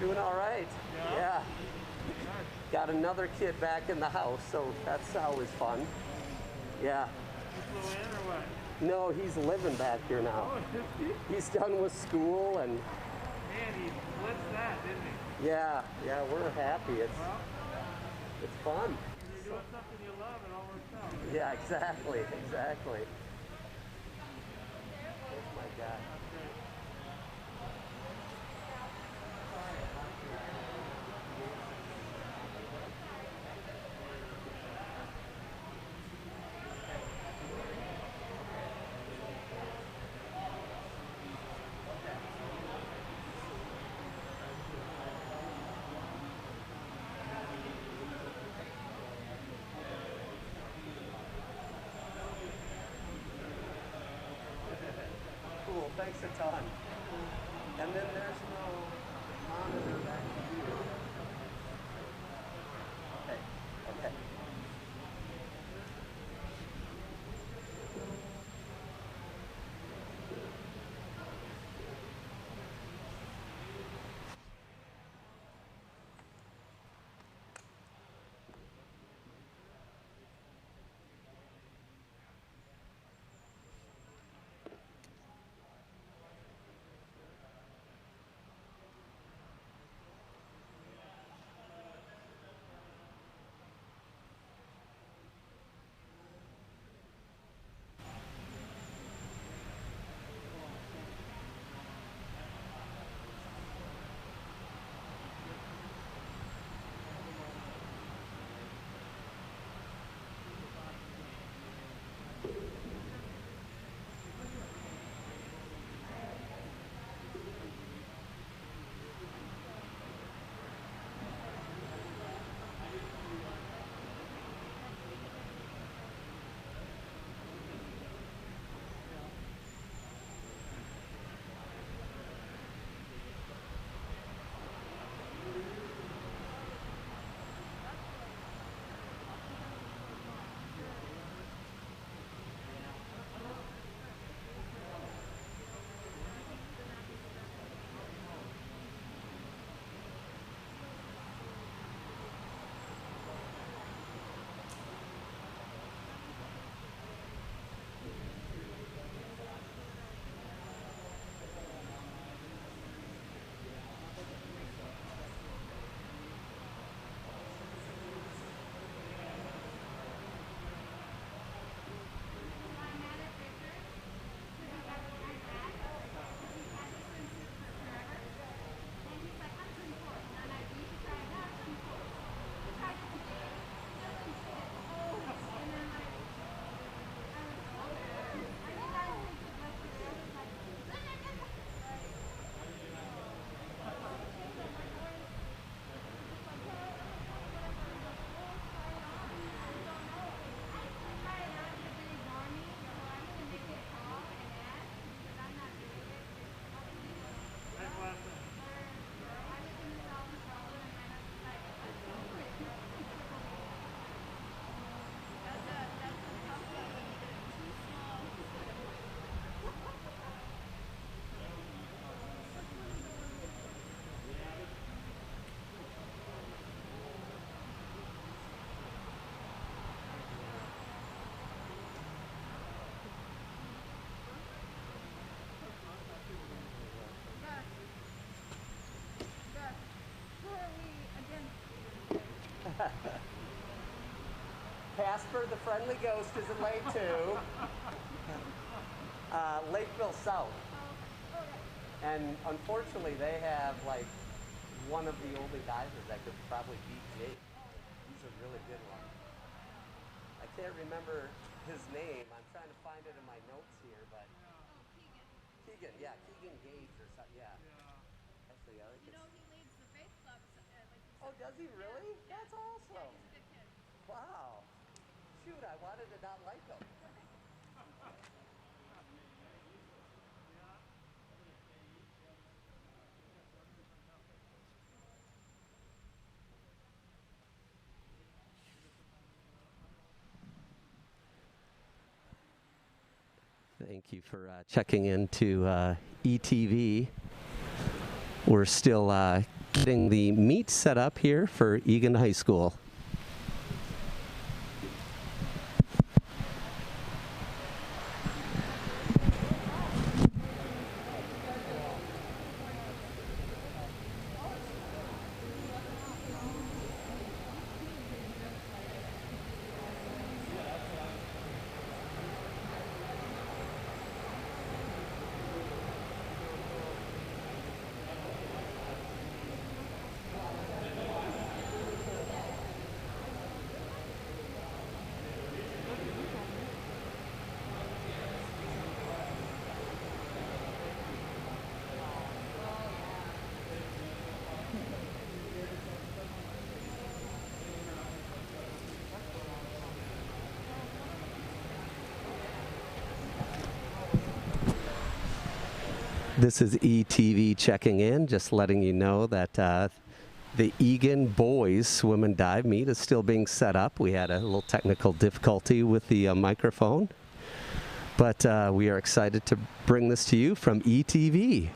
Doing all right. Yeah. Got another kid back in the house, so that's always fun. Yeah. You flew in or what? No, he's living back here now. Oh, He's done with school and. Man, he blitzed that, didn't he? Yeah, we're happy. It's fun. When you're doing something you love, it all works out. Right? Yeah, exactly. There's my guy. That's great. Cool, thanks a ton. And then there's no monitor back here. Okay. Casper the Friendly Ghost isn't late too. Lakeville South. And unfortunately they have like one of the only divers that could probably beat Jake. He's a really good one. I can't remember his name. I'm trying to find it in my notes here, but Eagan, yeah, Eagan Gage or something, yeah. Actually, I think You know, he leads the faith club. Like oh, does he really? Yeah. That's awesome. Yeah, he's a good kid. Wow. Shoot, I wanted to not like him. Thank you for checking into ETV. We're still getting the meet set up here for Eagan High School. This is ETV checking in, just letting you know that the Eagan boys swim and dive meet is still being set up. We had a little technical difficulty with the microphone, but we are excited to bring this to you from ETV.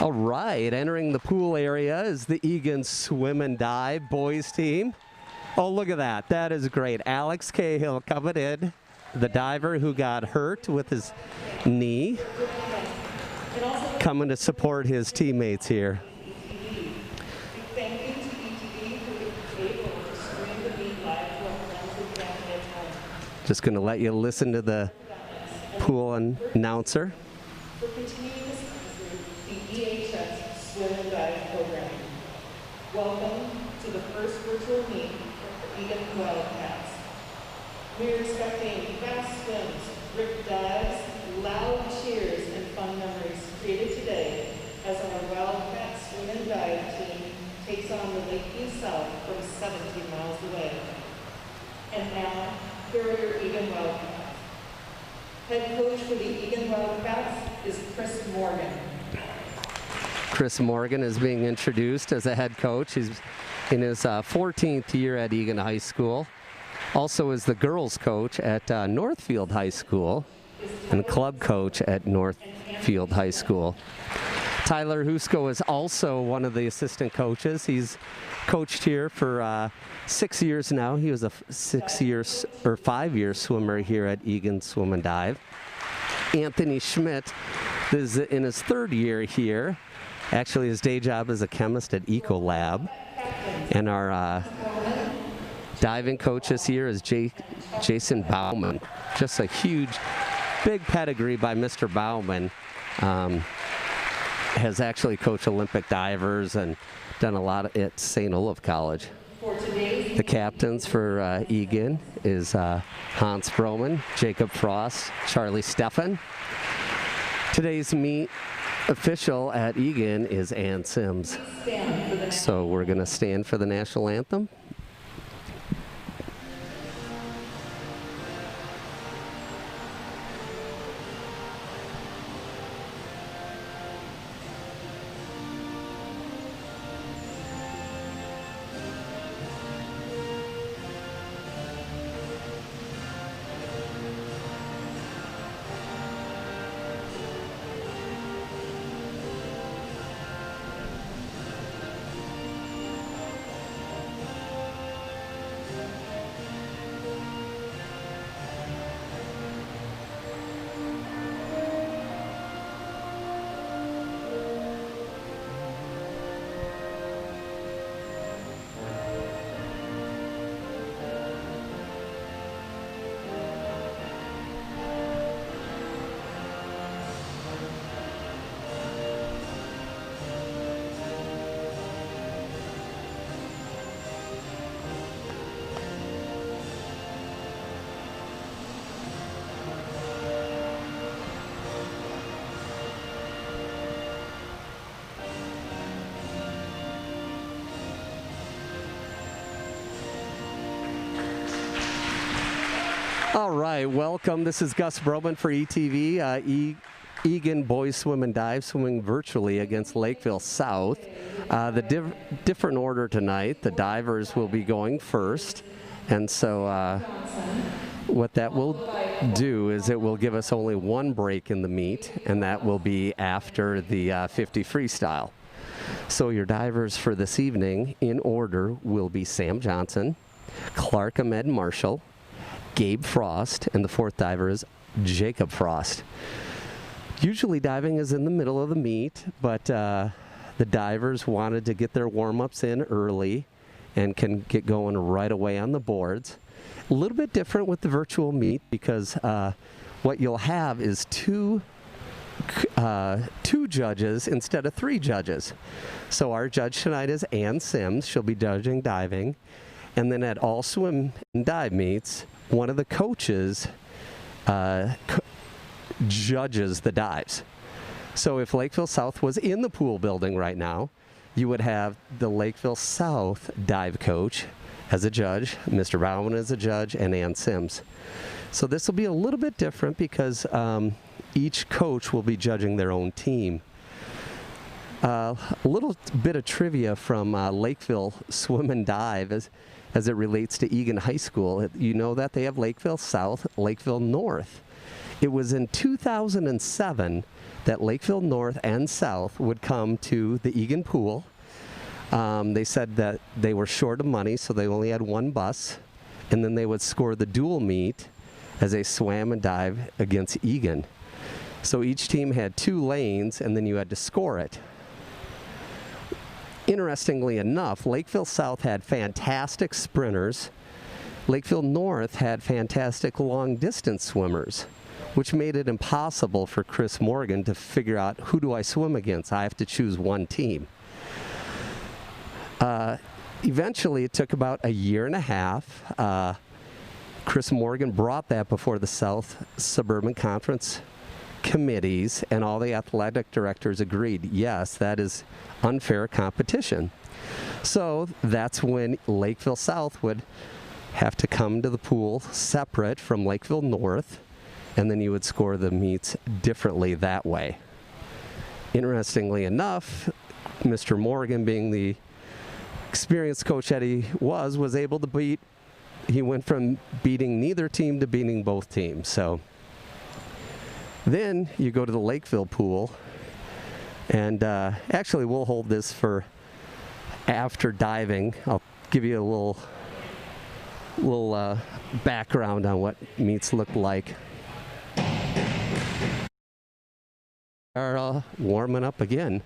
All right, entering the pool area is the Eagan Swim and Dive boys team. Oh, look at that. That is great. Alex Cahill coming in, the diver who got hurt with his knee, coming to support his teammates here. Just going to let you listen to the pool announcer. Swim and dive program. Welcome to the first virtual meet for Eagan Wildcats. We are expecting fast swims, ripped dives, loud cheers, and fun memories created today as our Wildcats swim and dive team takes on the Lakeville South from 17 miles away. And now, here are your Eagan Wildcats. Head coach for the Eagan Wildcats is Chris Morgan. Chris Morgan is being introduced as a head coach. He's in his 14th year at Eagan High School. Also is the girls coach at Northfield High School and club coach at Northfield High School. Tyler Husko is also one of the assistant coaches. He's coached here for 6 years now. He was a 5-year swimmer here at Eagan Swim and Dive. Anthony Schmidt is in his 3rd year here. Actually, his day job is a chemist at Ecolab. And our diving coach this year is Jason Bauman. Just a huge, big pedigree by Mr. Bauman. Has actually coached Olympic divers and done a lot at St. Olaf College. The captains for Eagan is Hans Broman, Jacob Frost, Charlie Steffen. Today's meet official at Eagan is Ann Sims. So we're going to stand for the national anthem. All right, welcome. This is Gus Broman for ETV. Eagan boys swim and dive swimming virtually against Lakeville South. The different order tonight, the divers will be going first. And so what that will do is it will give us only one break in the meet, and that will be after the 50 freestyle. So your divers for this evening in order will be Sam Johnson, Clark Ahmed Marshall, Gabe Frost, and the fourth diver is Jacob Frost. Usually diving is in the middle of the meet, but the divers wanted to get their warm-ups in early and can get going right away on the boards. A little bit different with the virtual meet because what you'll have is two judges instead of three judges. So our judge tonight is Ann Sims. She'll be judging diving. And then at all swim and dive meets, one of the coaches judges the dives. So if Lakeville South was in the pool building right now, you would have the Lakeville South dive coach as a judge, Mr. Bauman as a judge, and Ann Sims. So this will be a little bit different because each coach will be judging their own team. A little bit of trivia from Lakeville Swim and Dive as it relates to Eagan High School. You know that they have Lakeville South, Lakeville North. It was in 2007 that Lakeville North and South would come to the Eagan pool. They said that they were short of money, so they only had one bus, and then they would score the dual meet as they swam and dive against Eagan. So each team had 2 lanes, and then you had to score it. Interestingly enough, Lakeville South had fantastic sprinters. Lakeville North had fantastic long-distance swimmers, which made it impossible for Chris Morgan to figure out who do I swim against. I have to choose one team. Eventually, it took about a year and a half. Chris Morgan brought that before the South Suburban Conference committees, and all the athletic directors agreed, yes, that is unfair competition. So that's when Lakeville South would have to come to the pool separate from Lakeville North, and then you would score the meets differently that way. Interestingly enough, Mr. Morgan, being the experienced coach that he was able to beat, he went from beating neither team to beating both teams. So then you go to the Lakeville pool, and actually we'll hold this for after diving. I'll give you a little background on what meets look like. Are warming up again.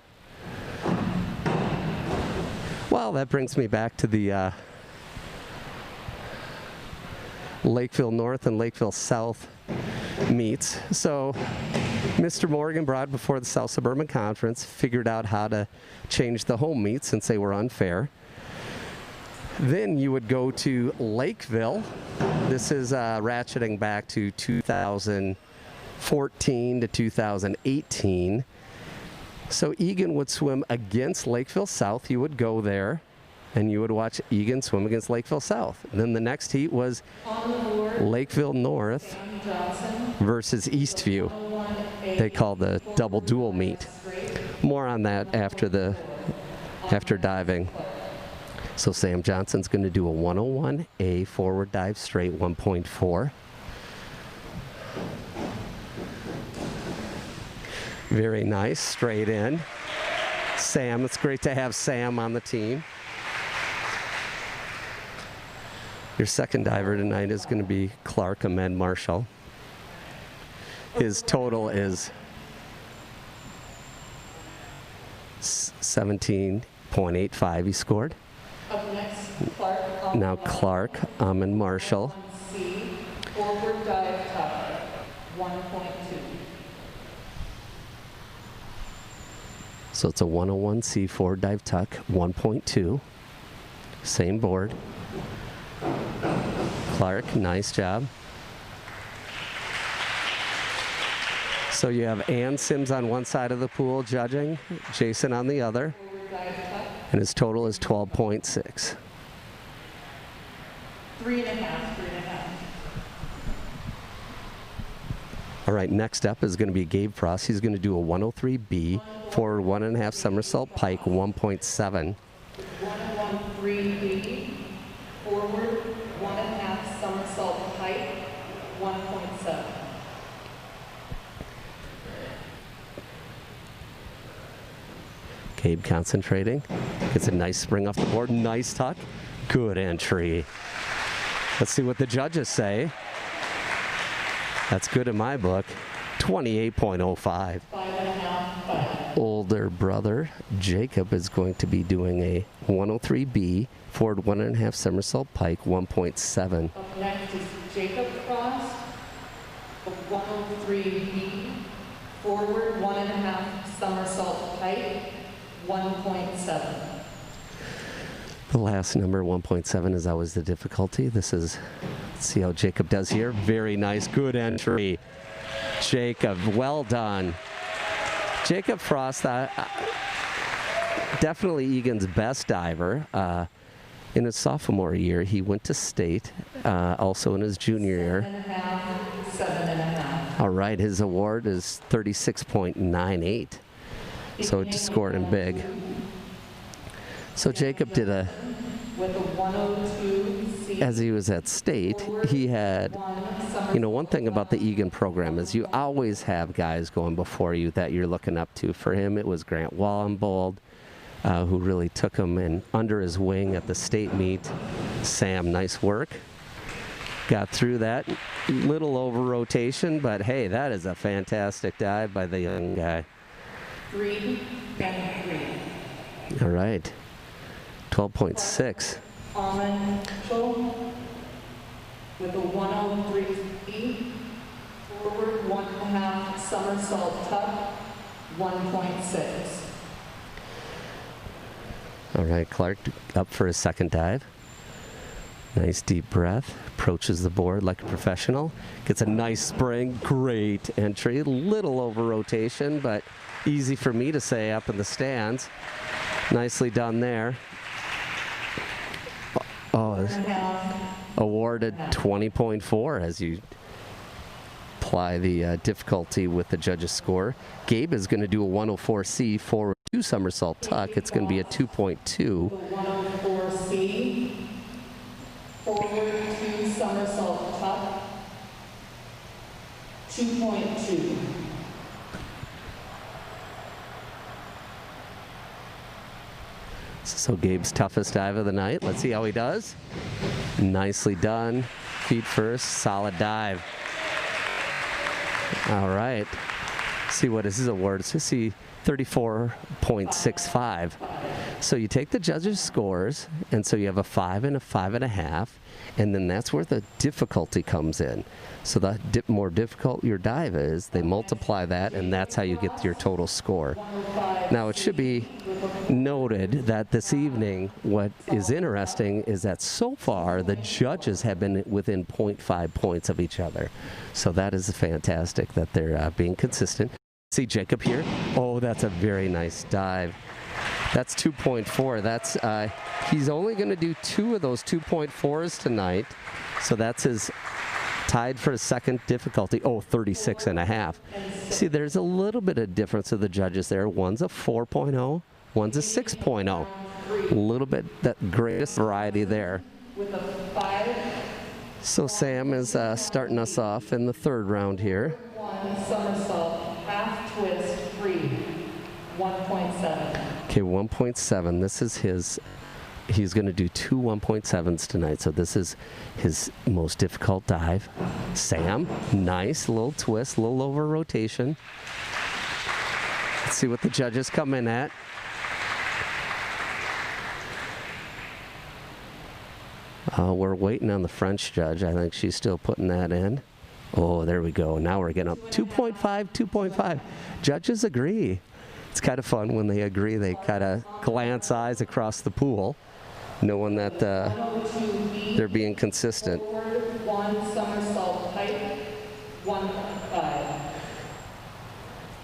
Well, that brings me back to the Lakeville North and Lakeville South meets. So Mr. Morgan brought before the South Suburban Conference, figured out how to change the home meets since they were unfair. Then you would go to Lakeville. This is ratcheting back to 2014 to 2018. So Eagan would swim against Lakeville South. You would go there, and you would watch Eagan swim against Lakeville South. And then the next heat was Lakeville North versus Eastview. They call the double dual meet. More on that after diving. So Sam Johnson's going to do a 101A forward dive straight 1.4. Very nice, straight in. Sam, it's great to have Sam on the team. Your second diver tonight is going to be Clark Ahmed Marshall. His total is 17.85 he scored. Up next, Clark. Now Clark Ahmed Marshall. Forward dive tuck, 1.2. So it's a 101C forward dive tuck, 1.2. Same board. Clark, nice job. So you have Ann Sims on one side of the pool judging, Jason on the other, and his total is 12.6. 3.5. All right, next up is going to be Gabe Frost. He's going to do a 103B, forward 1.5 somersault pike, 1.7. 113B, forward 1.5 somersault pike, 1.7. Gabe concentrating. Gets a nice spring off the board. Nice tuck. Good entry. Let's see what the judges say. That's good in my book. 28.05. 5.5. Older brother Jacob is going to be doing a 103B, forward 1.5 somersault pike, 1.7. Up next is Jacob Frost, the 103B, forward 1.5 somersault pike, 1.7. The last number, 1.7, is always the difficulty. This is, let's see how Jacob does here. Very nice, good entry. Jacob, well done. Jacob Frost, definitely Eagan's best diver. In his sophomore year, he went to state, also in his junior year. 7.5. All right, his award is 36.98. So it just scored him big. So Jacob did a, With a 102C. as he was at state, he had, you know, one thing about the Eagan program is you always have guys going before you that you're looking up to. For him, it was Grant Wallenbold, who really took him in under his wing at the state meet. Sam, nice work. Got through that. Little over rotation, but hey, that is a fantastic dive by the young guy. 3 and 3. All right. 12.6. Almond Mitchell with a 103B, forward 1.5 somersault tuck, 1.6. All right, Clark up for his second dive. Nice deep breath. Approaches the board like a professional. Gets a nice spring. Great entry. Little over rotation, but easy for me to say up in the stands. Nicely done there. Oh, awarded 20.4 as you apply the difficulty with the judge's score. Gabe is going to do a 104C forward 2 somersault tuck. It's going to be a 2.2. 104C, forward 2 somersault tuck, 2.2. So Gabe's toughest dive of the night. Let's see how he does. Nicely done. Feet first, solid dive. All right. See what is his award. Let's just see 34.65. So you take the judges' scores, and so you have a 5 and a 5.5, and then that's where the difficulty comes in. So the more difficult your dive is, they multiply that, and that's how you get your total score. Now, it should be noted that this evening, what is interesting is that so far the judges have been within 0.5 points of each other. So that is fantastic that they're being consistent. See Jacob here. Oh, that's a very nice dive. That's 2.4. That's he's only going to do 2 of those 2.4s tonight. So that's his tied for his second difficulty. Oh, 36.5. See, there's a little bit of difference of the judges there. One's a 4.0, one's a 6.0. A little bit that greatest variety there. So Sam is starting us off in the third round here. 1 somersault, half twist, free, 1.7. Okay, 1.7. This is his. He's going to do 2 1.7s tonight, so this is his most difficult dive. Sam, nice little twist, little over rotation. Let's see what the judges come in at. We're waiting on the French judge. I think she's still putting that in. Oh, there we go. Now we're getting up 2.5, 2.5. Judges agree. It's kind of fun when they agree. They kind of glance eyes across the pool, knowing that they're being consistent. 1 somersault pike, 1.5.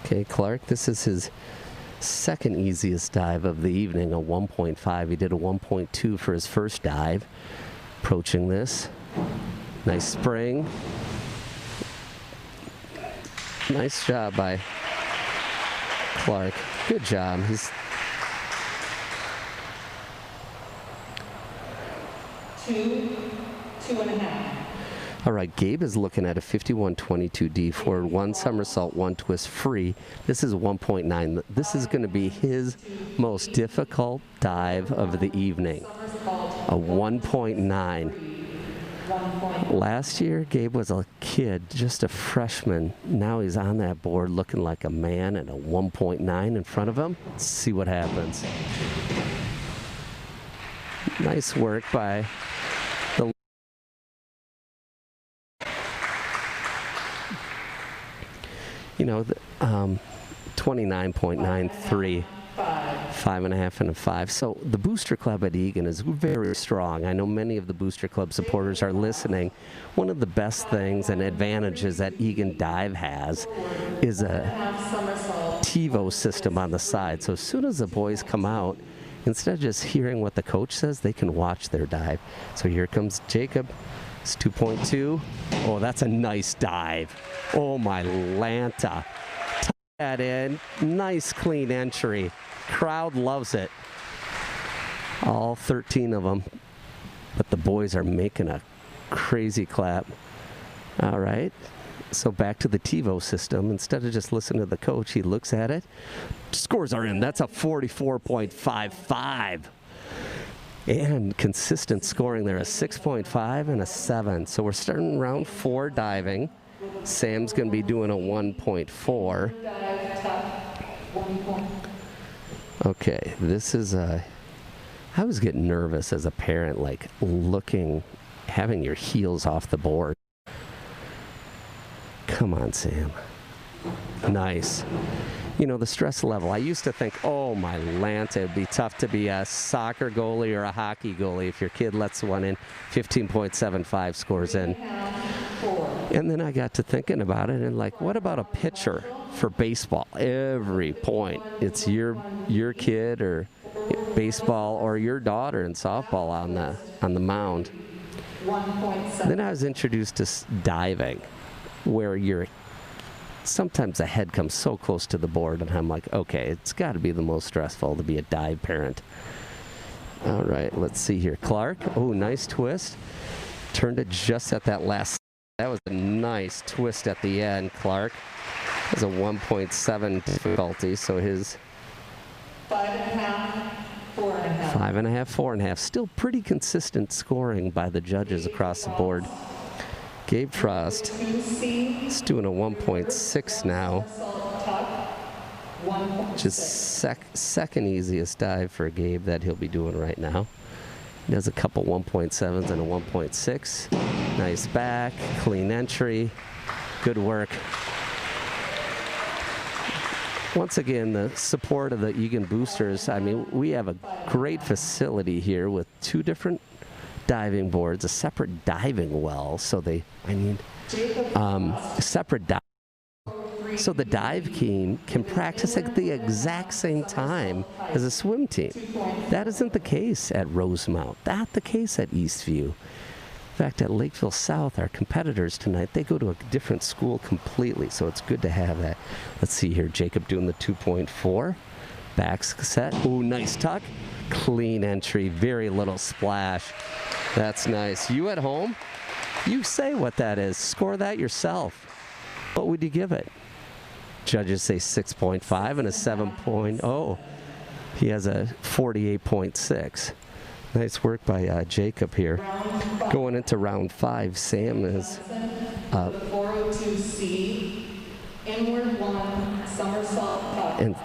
Okay, Clark, this is his second easiest dive of the evening, a 1.5. He did a 1.2 for his first dive. Approaching this. Nice spring. Nice job by Clark. Good job. He's 2.5. all right. Gabe is looking at a 51-22D forward, 1 somersault, 1 twist free. This is 1.9. This is going to be his most difficult dive of the evening. A 1.9. Last year, Gabe was a kid, just a freshman. Now he's on that board looking like a man and a 1.9 in front of him. Let's see what happens. Nice work by the... You know, 29.93. 5.5 and a 5. So the Booster Club at Eagan is very strong. I know many of the Booster Club supporters are listening. One of the best things and advantages that Eagan Dive has is a TiVo system on the side. So as soon as the boys come out, instead of just hearing what the coach says, they can watch their dive. So here comes Jacob. It's 2.2. Oh, that's a nice dive. Oh, my Lanta. Tuck that in. Nice clean entry. Crowd loves it. All 13 of them. But the boys are making a crazy clap. All right. So back to the TiVo system. Instead of just listening to the coach, he looks at it. Scores are in. That's a 44.55. And consistent scoring there, a 6.5 and a 7. So we're starting round 4 diving. Sam's going to be doing a 1.4. Okay, this is a... I was getting nervous as a parent, like looking, having your heels off the board. Come on, Sam. Nice. You know, the stress level, I used to think, oh my Lanta, it'd be tough to be a soccer goalie or a hockey goalie if your kid lets one in. 15.75 scores in. And then I got to thinking about it and like, what about a pitcher for baseball? Every point, it's your kid or baseball or your daughter in softball on the mound. Then I was introduced to diving, where sometimes the head comes so close to the board, and I'm like, okay, it's got to be the most stressful to be a dive parent. All right, let's see here. Clark, oh, nice twist. Turned it just at that last. That was a nice twist at the end, Clark. It was a 1.7 difficulty, so his 5.5, 4.5. 5.5, 4.5. Still pretty consistent scoring by the judges across the board. Gabe Frost is doing a 1.6 now. Just second easiest dive for Gabe that he'll be doing right now. He does a couple 1.7s and a 1.6. Nice back, clean entry, good work. Once again, the support of the Eagan Boosters. I mean, we have a great facility here with 2 different diving boards, a separate diving well, so separate dive. So the dive team can practice at the exact same time as a swim team. That isn't the case at Rosemount, not the case at Eastview. In fact, at Lakeville South, our competitors tonight, they go to a different school completely, so it's good to have that. Let's see here, Jacob doing the 2.4. Back set. Ooh, nice tuck. Clean entry, very little splash. That's nice. You at home, you say what that is. Score that yourself. What would you give it? Judges say 6.5 and a 7.0. He has a 48.6. Nice work by Jacob here. Going into round 5, Sam is the 402C, inward 1, somersault tuck, and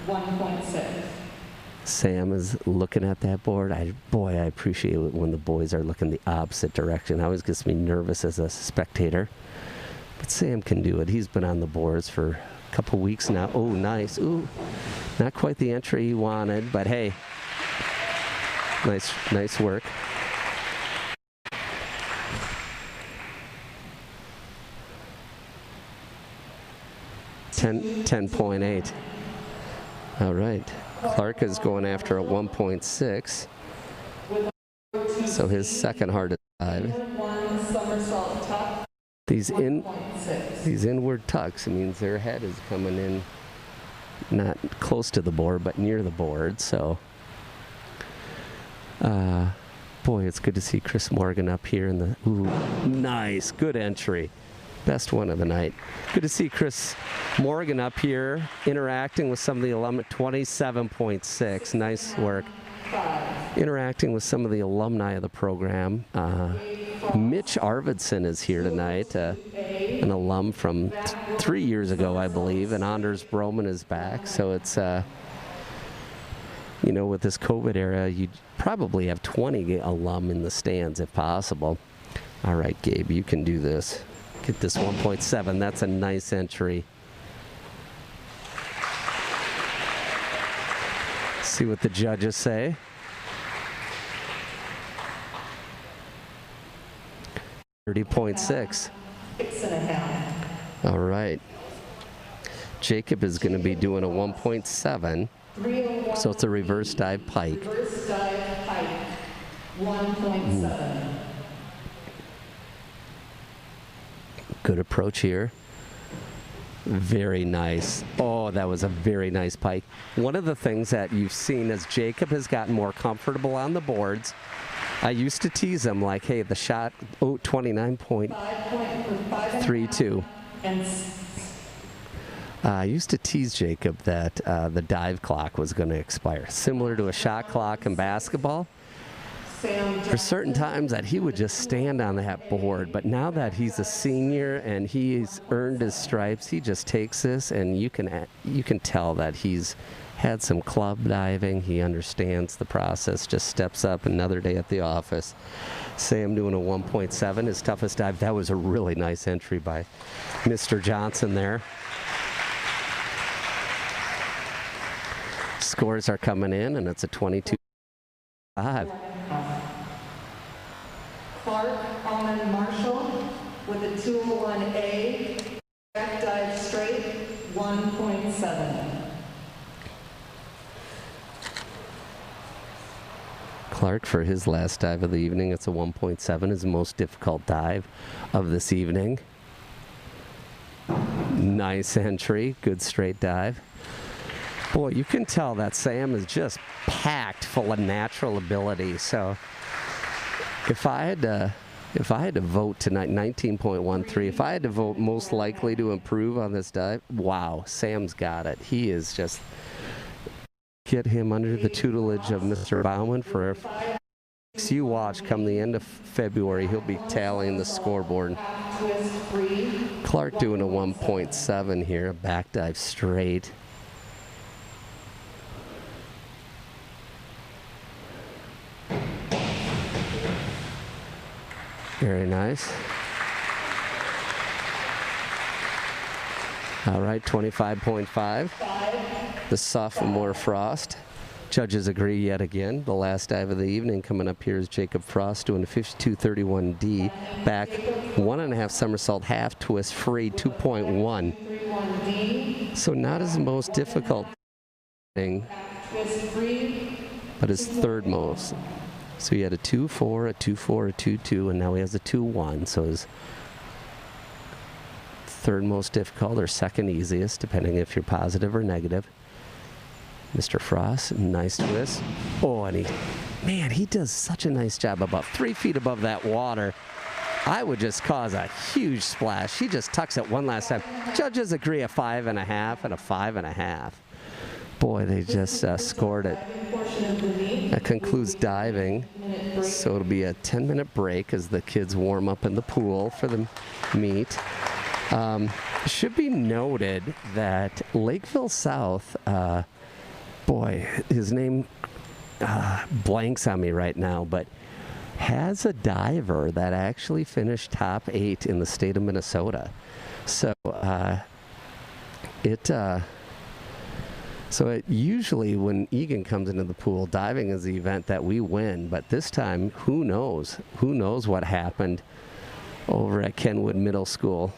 1.6. Sam is looking at that board. I appreciate it when the boys are looking the opposite direction. It always gets me nervous as a spectator. But Sam can do it. He's been on the boards for a couple weeks now. Oh, nice. Ooh, not quite the entry he wanted, but hey, nice work. Ten point 8. All right. Clark is going after a 1.6. So his second hardest dive. These 1.6. inward tucks means their head is coming in not close to the board, but near the board. So, boy, it's good to see Chris Morgan up here in the, ooh, nice, good entry. Best one of the night. Good to see Chris Morgan up here interacting with some of the alumni. 27.6, nice work. Interacting with some of the alumni of the program. Mitch Arvidsson is here tonight, an alum from 3 years ago, I believe, and Anders Broman is back. So it's, you know, with this COVID era, you'd probably have 20 alum in the stands if possible. All right, Gabe, you can do this. Get this 1.7. That's a nice entry. See what the judges say. .6. 6.5. All right. Jacob is going to be doing a 1.7. So it's a reverse dive pike. Reverse dive pike. 1.7. Good approach here. Very nice. Oh, that was a very nice pike. One of the things that you've seen as Jacob has gotten more comfortable on the boards, I used to tease him like, hey, the shot, 29.32. I used to tease Jacob that the dive clock was going to expire, similar to a shot clock in basketball. There's certain times that he would just stand on that board, but now that he's a senior and he's earned his stripes, he just takes this, and you can tell that he's had some club diving. He understands the process, just steps up another day at the office. Sam doing a 1.7, his toughest dive. That was a really nice entry by Mr. Johnson there. Scores are coming in, and it's a 22.5. Clark Almond Marshall with a 201A, back dive straight, 1.7. Clark, for his last dive of the evening, it's a 1.7, his most difficult dive of this evening. Nice entry, good straight dive. Boy, you can tell that Sam is just packed full of natural ability. So if I had to vote tonight, 19.13, if I had to vote most likely to improve on this dive, wow, Sam's got it. He is just, get him under the tutelage of Mr. Bauman for, you watch, come the end of February, he'll be tallying the scoreboard. Clark doing a 1.7 here, a back dive straight. Very nice. All right, 25.5. The sophomore Frost. Judges agree yet again. The last dive of the evening coming up here is Jacob Frost doing a 52.31D. Back 1.5 somersault, half twist, free, 2.1. So not his most difficult thing, but his third most. So he had a 2.4, a 2.4, a 2.2, and now he has a 2.1. So his third most difficult or second easiest, depending if you're positive or negative. Mr. Frost, nice twist. Oh, and he does such a nice job about 3 feet above that water. I would just cause a huge splash. He just tucks it one last time. Judges agree a 5.5 and a 5.5. Boy, they just scored it. That concludes diving. So it'll be a 10-minute break as the kids warm up in the pool for the meet. Should be noted that Lakeville South, boy, his name blanks on me right now, but has a diver that actually finished top 8 in the state of Minnesota. So it usually when Eagan comes into the pool, diving is the event that we win. But this time, who knows? Who knows what happened over at Kenwood Middle School?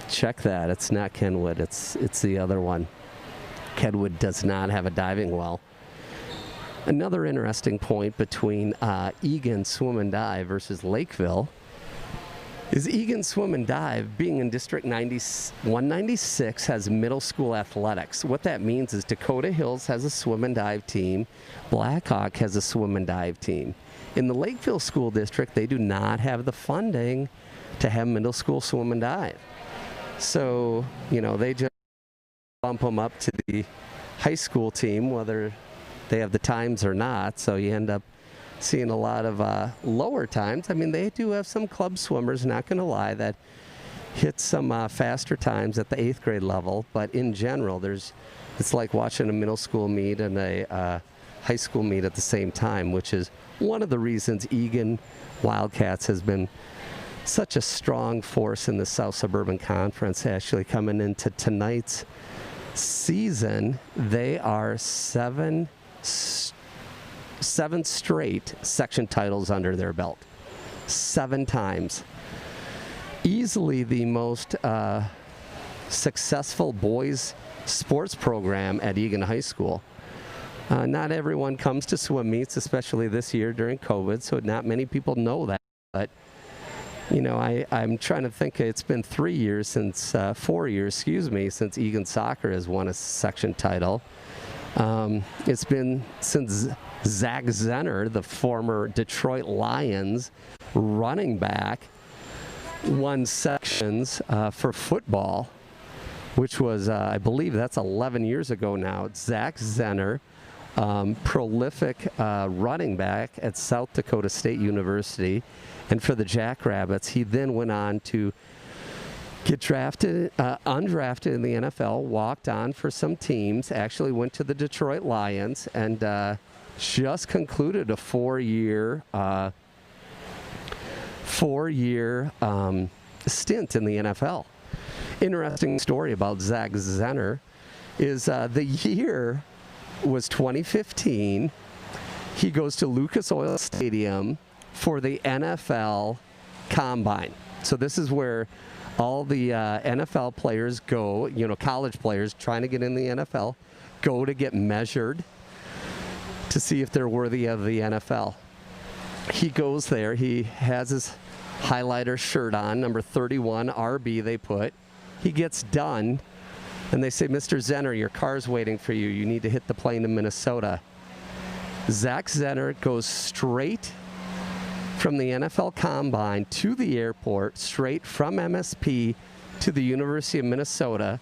Check that. It's not Kenwood. It's the other one. Kenwood does not have a diving well. Another interesting point between Eagan Swim and Dive versus Lakeville. is Eagan Swim and Dive, being in District 196, has middle school athletics. What that means is Dakota Hills has a swim and dive team. Blackhawk has a swim and dive team. In the Lakeville School District, they do not have the funding to have middle school swim and dive. So, they just bump them up to the high school team, whether they have the times or not. So you end up seeing a lot of lower times. I mean, they do have some club swimmers, not going to lie, that hit some faster times at the 8th grade level. But in general, it's like watching a middle school meet and a high school meet at the same time, which is one of the reasons Eagan Wildcats has been such a strong force in the South Suburban Conference. Actually, coming into tonight's season, they are seven straight section titles under their belt. 7 times. Easily the most successful boys sports program at Eagan High School. Not everyone comes to swim meets, especially this year during COVID, so not many people know that. But, I'm trying to think, it's been 4 years, since Eagan Soccer has won a section title. It's been since Zach Zenner, the former Detroit Lions running back, won sections for football, which was, I believe that's 11 years ago now. Zach Zenner, prolific running back at South Dakota State University. And for the Jackrabbits, he then went on to get drafted, undrafted in the NFL, walked on for some teams, actually went to the Detroit Lions, and just concluded a 4-year stint in the NFL. Interesting story about Zach Zenner is the year was 2015. He goes to Lucas Oil Stadium for the NFL Combine. So this is where all the NFL players go, college players trying to get in the NFL, go to get measured to see if they're worthy of the NFL. He goes there. He has his highlighter shirt on, number 31, RB they put. He gets done, and they say, Mr. Zenner, your car's waiting for you. You need to hit the plane to Minnesota. Zach Zenner goes straight from the NFL Combine to the airport, straight from MSP to the University of Minnesota.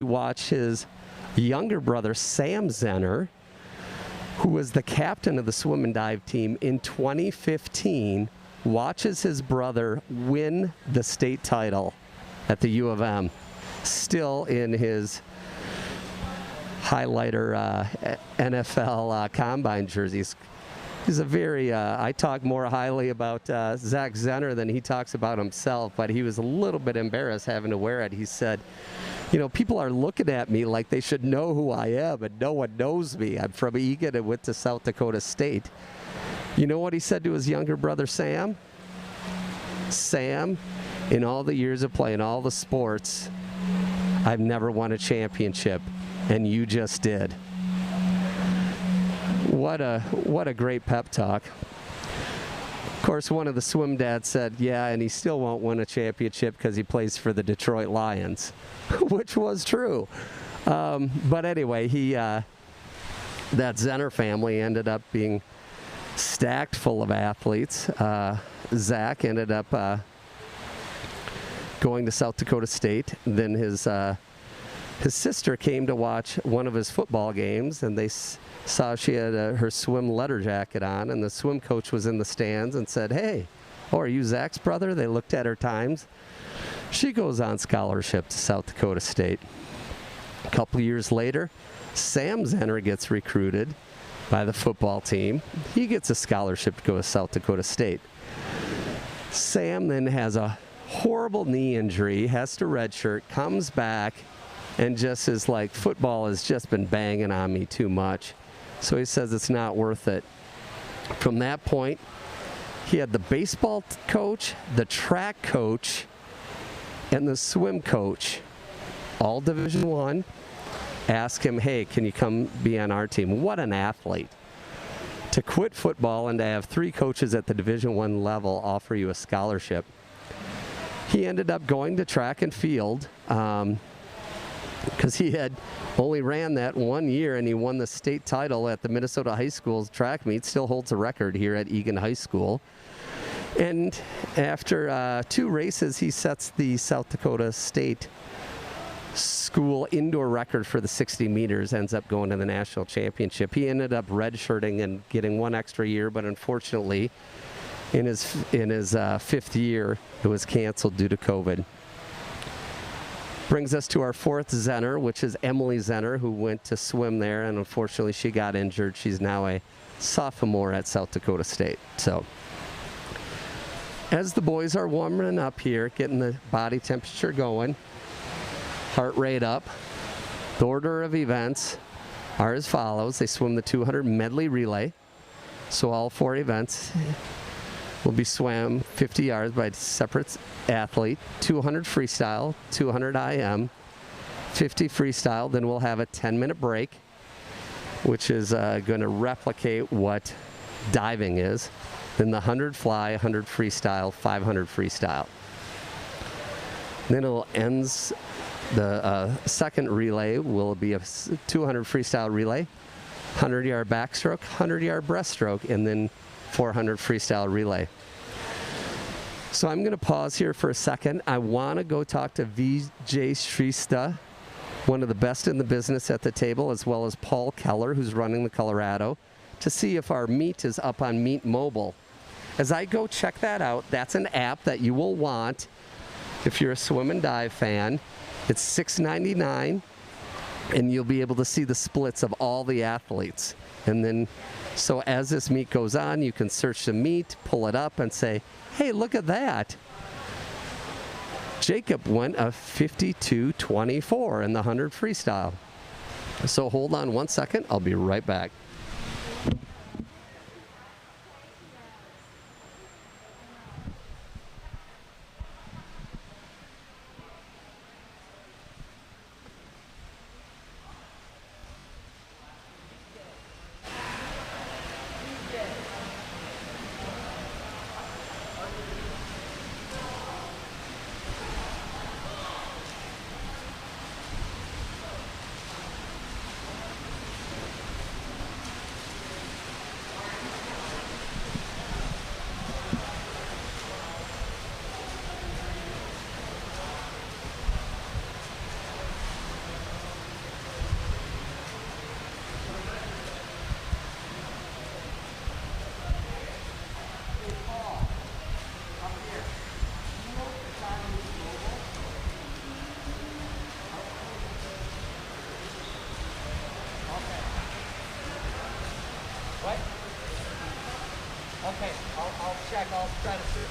Watch his younger brother, Sam Zenner, who was the captain of the swim and dive team in 2015, watches his brother win the state title at the U of M, still in his highlighter NFL Combine jerseys. He's a very, I talk more highly about Zach Zenner than he talks about himself, but he was a little bit embarrassed having to wear it. He said, people are looking at me like they should know who I am, and no one knows me. I'm from Eagan and went to South Dakota State. You know what he said to his younger brother, Sam? Sam, in all the years of playing all the sports, I've never won a championship, and you just did. What a great pep talk. Of course, one of the swim dads said, yeah, and he still won't win a championship because he plays for the Detroit Lions, which was true. But anyway, that Zenner family ended up being stacked full of athletes. Zach ended up going to South Dakota State. Then his sister came to watch one of his football games, and they saw she had her swim letter jacket on, and the swim coach was in the stands and said, hey, are you Zach's brother? They looked at her times. She goes on scholarship to South Dakota State. A couple years later, Sam Zenner gets recruited by the football team. He gets a scholarship to go to South Dakota State. Sam then has a horrible knee injury, has to redshirt, comes back, and just is like, football has just been banging on me too much. So he says it's not worth it. From that point, he had the baseball coach, the track coach, and the swim coach, all Division I, ask him, hey, can you come be on our team? What an athlete. To quit football and to have 3 coaches at the Division I level offer you a scholarship. he ended up going to track and field because he had only ran that 1 year, and he won the state title at the Minnesota High School's track meet. Still holds a record here at Eagan High School. And after 2 races, he sets the South Dakota State School indoor record for the 60 meters, ends up going to the national championship. He ended up redshirting and getting 1 extra year, but unfortunately, in his 5th year, it was canceled due to COVID. Brings us to our 4th Zenner, which is Emily Zenner, who went to swim there, and unfortunately she got injured. She's now a sophomore at South Dakota State. So, as the boys are warming up here, getting the body temperature going, heart rate up, the order of events are as follows. They swim the 200 medley relay. So all 4 events will be swam 50 yards by a separate athlete, 200 freestyle, 200 IM, 50 freestyle. Then we'll have a 10-minute break, which is going to replicate what diving is. Then the 100 fly, 100 freestyle, 500 freestyle. Then it'll ends. The second relay will be a 200 freestyle relay, 100-yard backstroke, 100-yard breaststroke, and then 400 freestyle relay. So I'm going to pause here for a second. I want to go talk to VJ Shrista, one of the best in the business at the table, as well as Paul Keller, who's running the Colorado, to see if our meet is up on Meet Mobile. As I go check that out, that's an app that you will want if you're a swim and dive fan. It's $6.99, and you'll be able to see the splits of all the athletes. And then, so as this meet goes on, you can search the meet, pull it up, and say, hey, look at that. Jacob went a 52.24 in the 100 freestyle. So hold on 1 second. I'll be right back. What? Okay, I'll check. I'll try to search.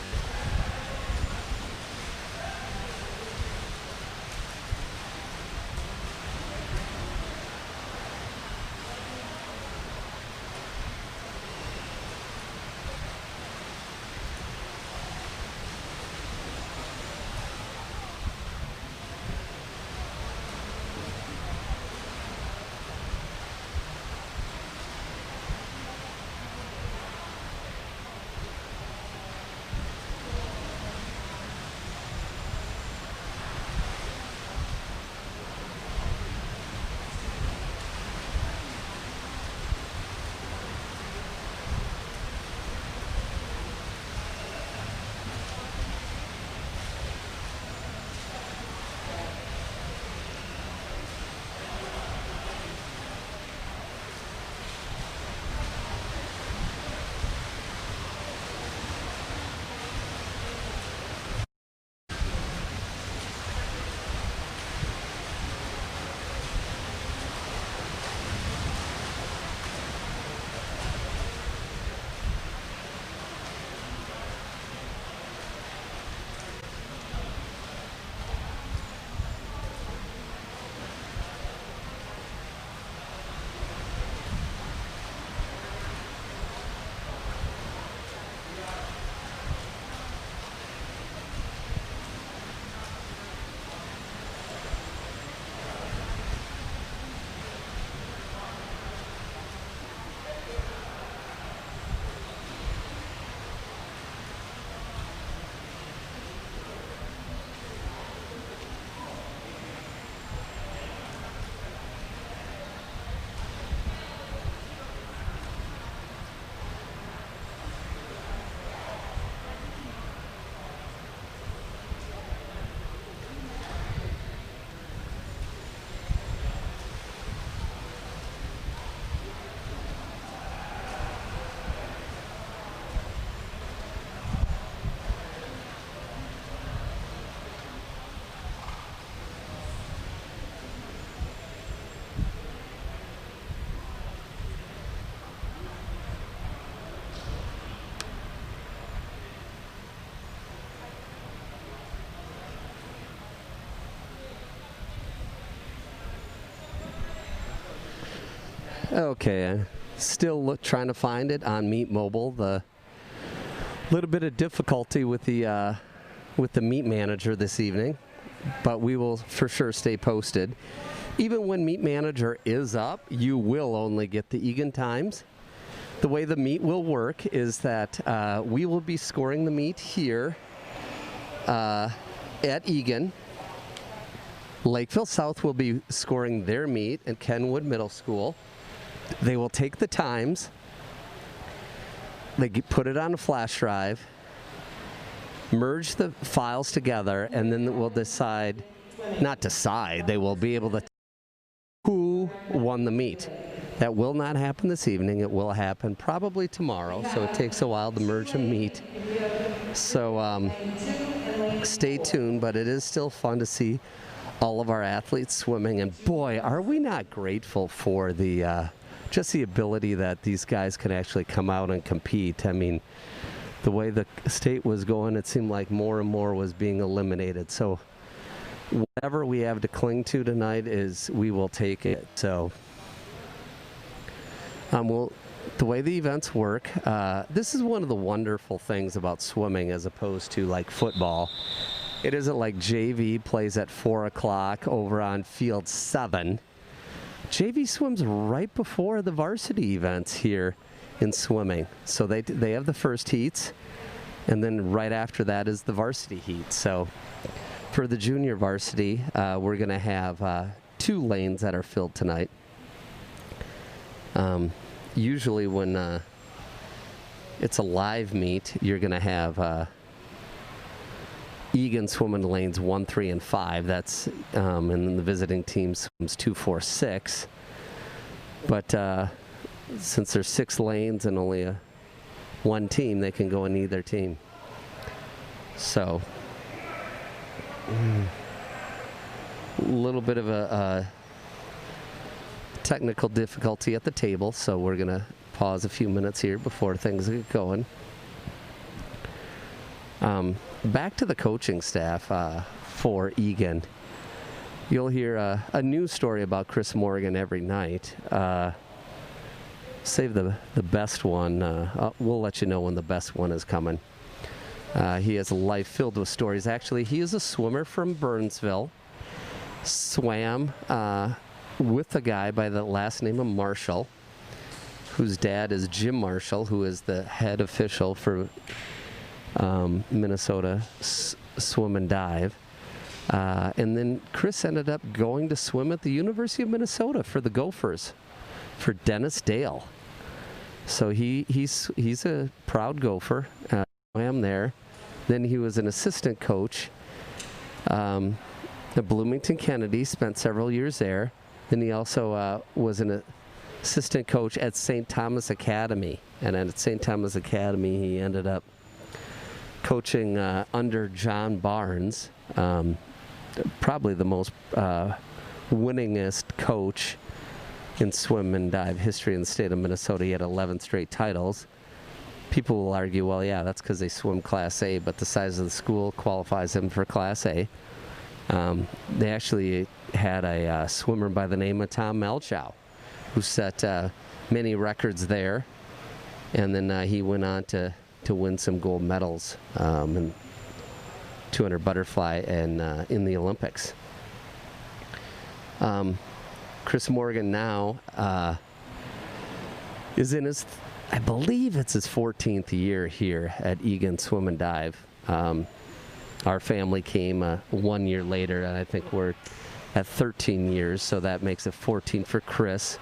Okay, still trying to find it on Meet Mobile. The little bit of difficulty with the Meet Manager this evening, but we will for sure stay posted. Even when Meet Manager is up, you will only get the Eagan times. The way the meet will work is that we will be scoring the meet here at Eagan. Lakeville South will be scoring their meet at Kenwood Middle School. They will take the times, they put it on a flash drive, merge the files together, and then we'll decide, not decide, they will be able to who won the meet. That will not happen this evening. It will happen probably tomorrow, so it takes a while to merge a meet. So stay tuned, but it is still fun to see all of our athletes swimming. And boy, are we not grateful for the just the ability that these guys can actually come out and compete. I mean, the way the state was going, it seemed like more and more was being eliminated. So whatever we have to cling to tonight is we will take it. So the way the events work, this is one of the wonderful things about swimming as opposed to like football. It isn't like JV plays at 4 o'clock over on field 7. JV swims right before the varsity events here in swimming. So they have the first heats, and then right after that is the varsity heat. So for the junior varsity, we're going to have 2 lanes that are filled tonight. Usually when it's a live meet, you're going to have Eagan swimming lanes 1, 3, and 5. That's and then the visiting team swims 2, 4, 6. But since there's 6 lanes and only one team, they can go in either team. So a little bit of a technical difficulty at the table, so we're gonna pause a few minutes here before things get going. Back to the coaching staff for Eagan. You'll hear a news story about Chris Morgan every night. Save the best one. We'll let you know when the best one is coming. He has a life filled with stories. Actually, he is a swimmer from Burnsville. Swam with a guy by the last name of Marshall, whose dad is Jim Marshall, who is the head official for Minnesota Swim and Dive. And then Chris ended up going to swim at the University of Minnesota for the Gophers, for Dennis Dale. So he's a proud Gopher. Swam there. Then he was an assistant coach at Bloomington Kennedy, spent several years there. Then he also was an assistant coach at St. Thomas Academy. And at St. Thomas Academy, he ended up coaching under John Barnes, probably the most winningest coach in swim and dive history in the state of Minnesota. He had 11 straight titles. People will argue, well, yeah, that's because they swim Class A, but the size of the school qualifies them for Class A. They actually had a swimmer by the name of Tom Melchow, who set many records there, and then he went on to win some gold medals in 200 butterfly and in the Olympics. Chris Morgan now is in his, I believe it's his 14th year here at Eagan Swim and Dive. Our family came 1 year later, and I think we're at 13 years, so that makes it 14 for Chris.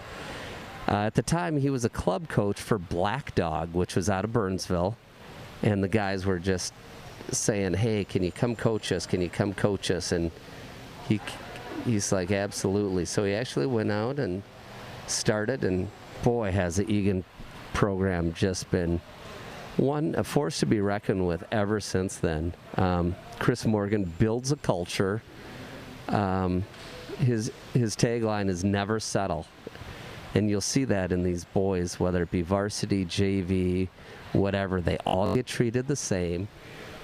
At the time, he was a club coach for Black Dog, which was out of Burnsville, and the guys were just saying, hey, can you come coach us? Can you come coach us? And he's like, absolutely. So he actually went out and started, and boy, has the Eagan program just been a force to be reckoned with ever since then. Chris Morgan builds a culture. His tagline is never settle. And you'll see that in these boys, whether it be varsity, JV, whatever, they all get treated the same.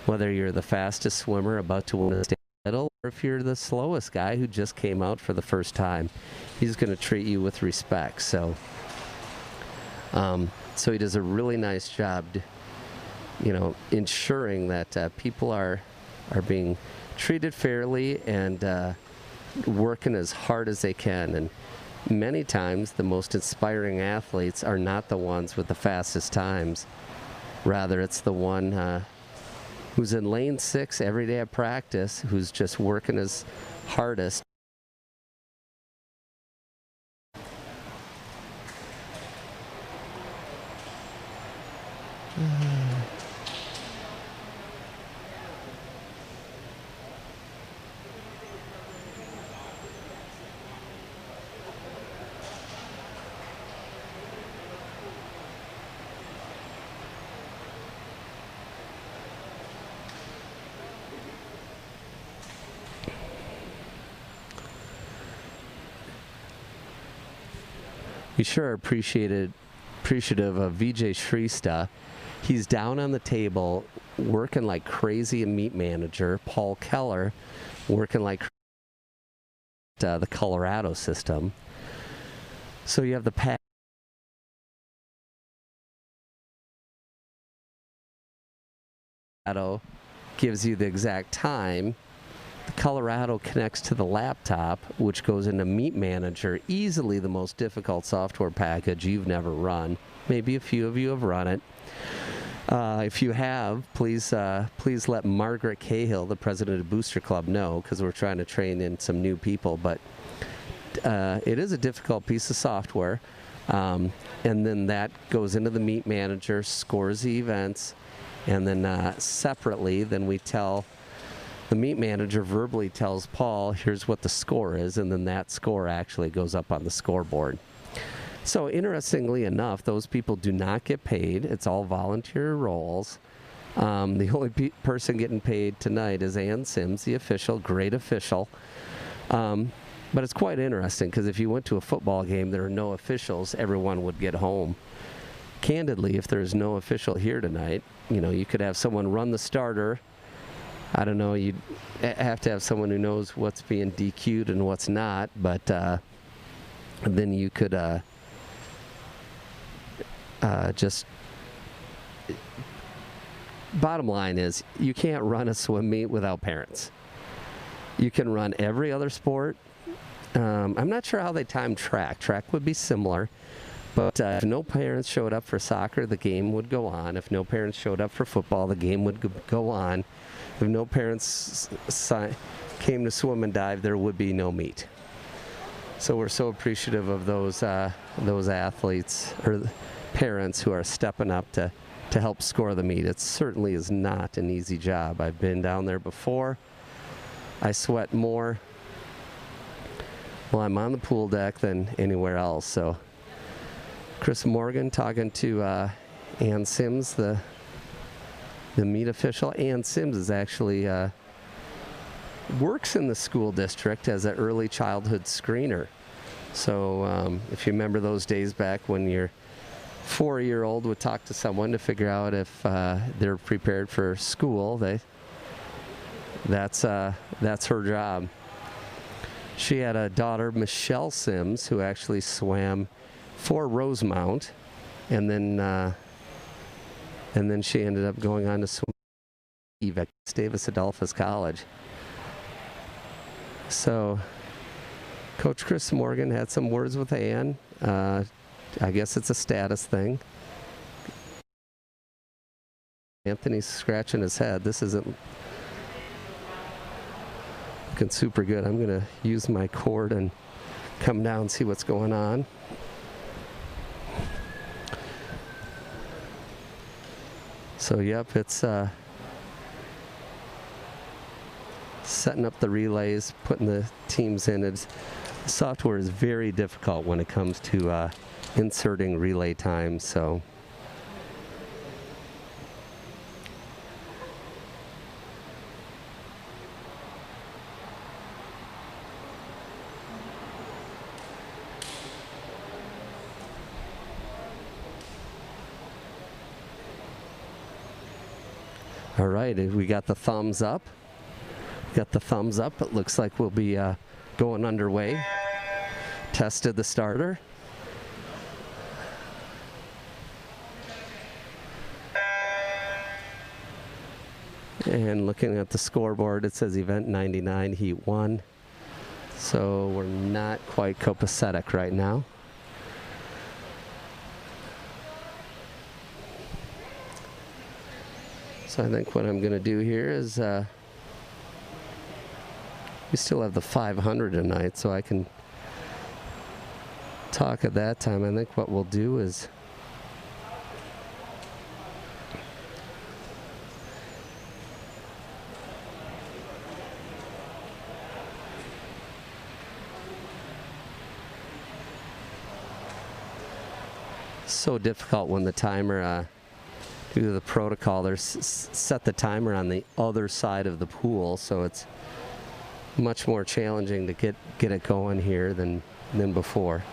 Whether you're the fastest swimmer about to win a state title, or if you're the slowest guy who just came out for the first time, he's going to treat you with respect. So So he does a really nice job, ensuring that people are being treated fairly and working as hard as they can. And many times the most inspiring athletes are not the ones with the fastest times. Rather, it's the one who's in lane 6 every day at practice, who's just working his hardest. We sure are appreciative of VJ Shrestha. He's down on the table working like crazy, a meet manager. Paul Keller working like the Colorado system. So you have the pack. Gives you the exact time. The Colorado connects to the laptop, which goes into Meet Manager, easily the most difficult software package you've never run. Maybe a few of you have run it. If you have, please let Margaret Cahill, the president of Booster Club, know, because we're trying to train in some new people. But it is a difficult piece of software. And then that goes into the Meet Manager, scores the events, and then separately, then we tell the meet manager verbally tells Paul, here's what the score is, and then that score actually goes up on the scoreboard. So interestingly enough, those people do not get paid. It's all volunteer roles. The only person getting paid tonight is Ann Sims, the official, great official. But it's quite interesting because if you went to a football game, there are no officials, everyone would get home. Candidly, if there's no official here tonight, you could have someone run the starter. I don't know, you'd have to have someone who knows what's being DQ'd and what's not, but then you could just... Bottom line is, you can't run a swim meet without parents. You can run every other sport. I'm not sure how they time track. Track would be similar. But if no parents showed up for soccer, the game would go on. If no parents showed up for football, the game would go on. If no parents came to swim and dive, there would be no meet. So we're so appreciative of those athletes or parents who are stepping up to help score the meet. It certainly is not an easy job. I've been down there before. I sweat more while I'm on the pool deck than anywhere else. So Chris Morgan talking to Ann Sims, the meet official. Ann Sims is actually works in the school district as an early childhood screener. So if you remember those days back when your 4-year-old would talk to someone to figure out if they're prepared for school, that's her job. She had a daughter, Michelle Sims, who actually swam for Rosemount, and then she ended up going on to swim at Gustavus Adolphus College. So Coach Chris Morgan had some words with Ann. I guess it's a status thing. Anthony's scratching his head. This isn't looking super good. I'm going to use my cord and come down and see what's going on. So yep, it's setting up the relays, putting the teams in. The software is very difficult when it comes to inserting relay times. So all right, we got the thumbs up. Got the thumbs up. It looks like we'll be going underway. Tested the starter. And looking at the scoreboard, it says event 99, heat 1. So we're not quite copacetic right now. So I think what I'm going to do here is we still have the 500 tonight, so I can talk at that time. I think what we'll do is so difficult when the timer, due to the protocol, they're set the timer on the other side of the pool, so it's much more challenging to get it going here than before.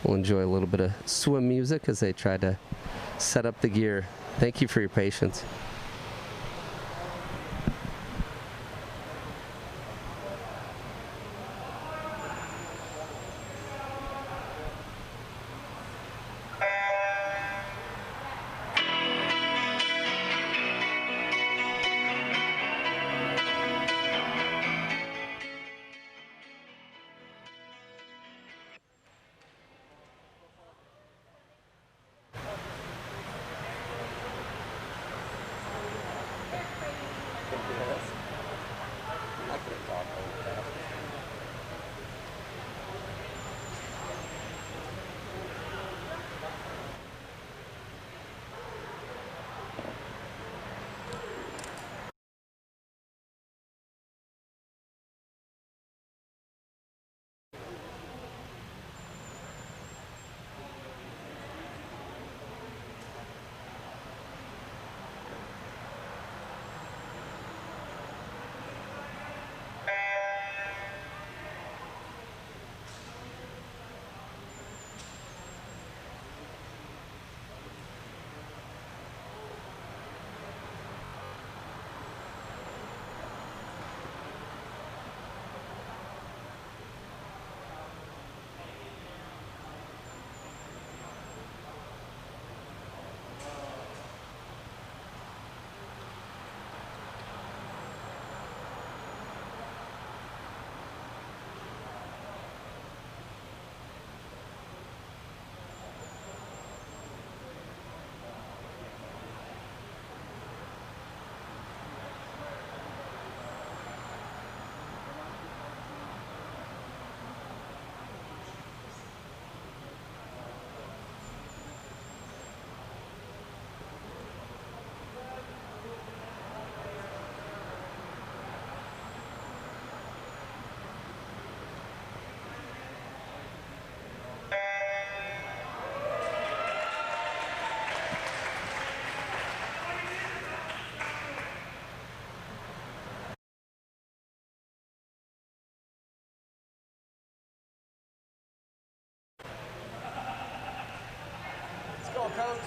We'll enjoy a little bit of swim music as they try to set up the gear. Thank you for your patience. Coach.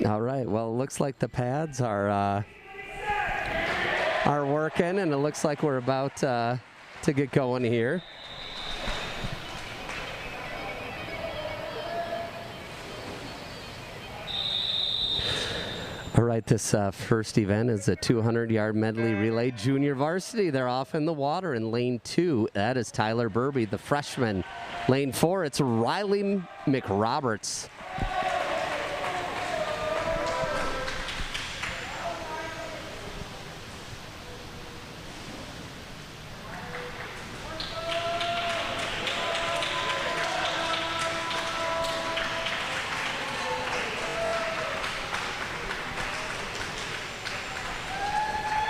All right. Well, it looks like the pads are working, and it looks like we're about to get going here. All right, this first event is a 200-yard medley relay junior varsity. They're off in the water in lane 2. That is Tyler Burby, the freshman. Lane 4, it's Riley McRoberts.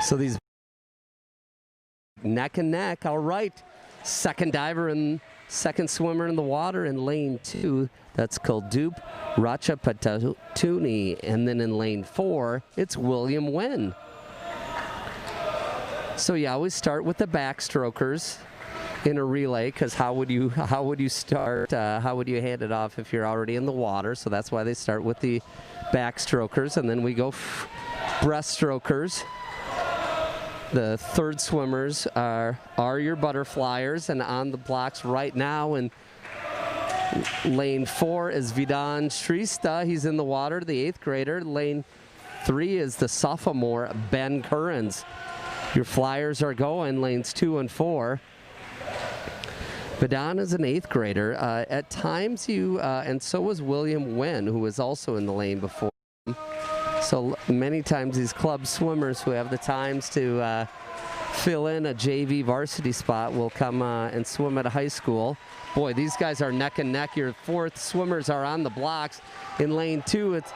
So these neck and neck. All right. Second diver and second swimmer in the water in lane 2. That's Kuldup Ratchapatuni. And then in lane 4, it's William Wen. So you always start with the backstrokers in a relay, because how would you start? How would you hand it off if you're already in the water? So that's why they start with the backstrokers, and then we go breaststrokers. The third swimmers are your butterflyers, and on the blocks right now in lane 4 is Vidan Shrista. He's in the water, the 8th grader. Lane 3 is the sophomore Ben Currens. Your flyers are going lanes 2 and 4. Vidan is an 8th grader. At times and so was William Wen, who was also in the lane before. So many times these club swimmers who have the times to fill in a JV varsity spot will come and swim at a high school. Boy, these guys are neck and neck. Your fourth swimmers are on the blocks. In lane 2, it's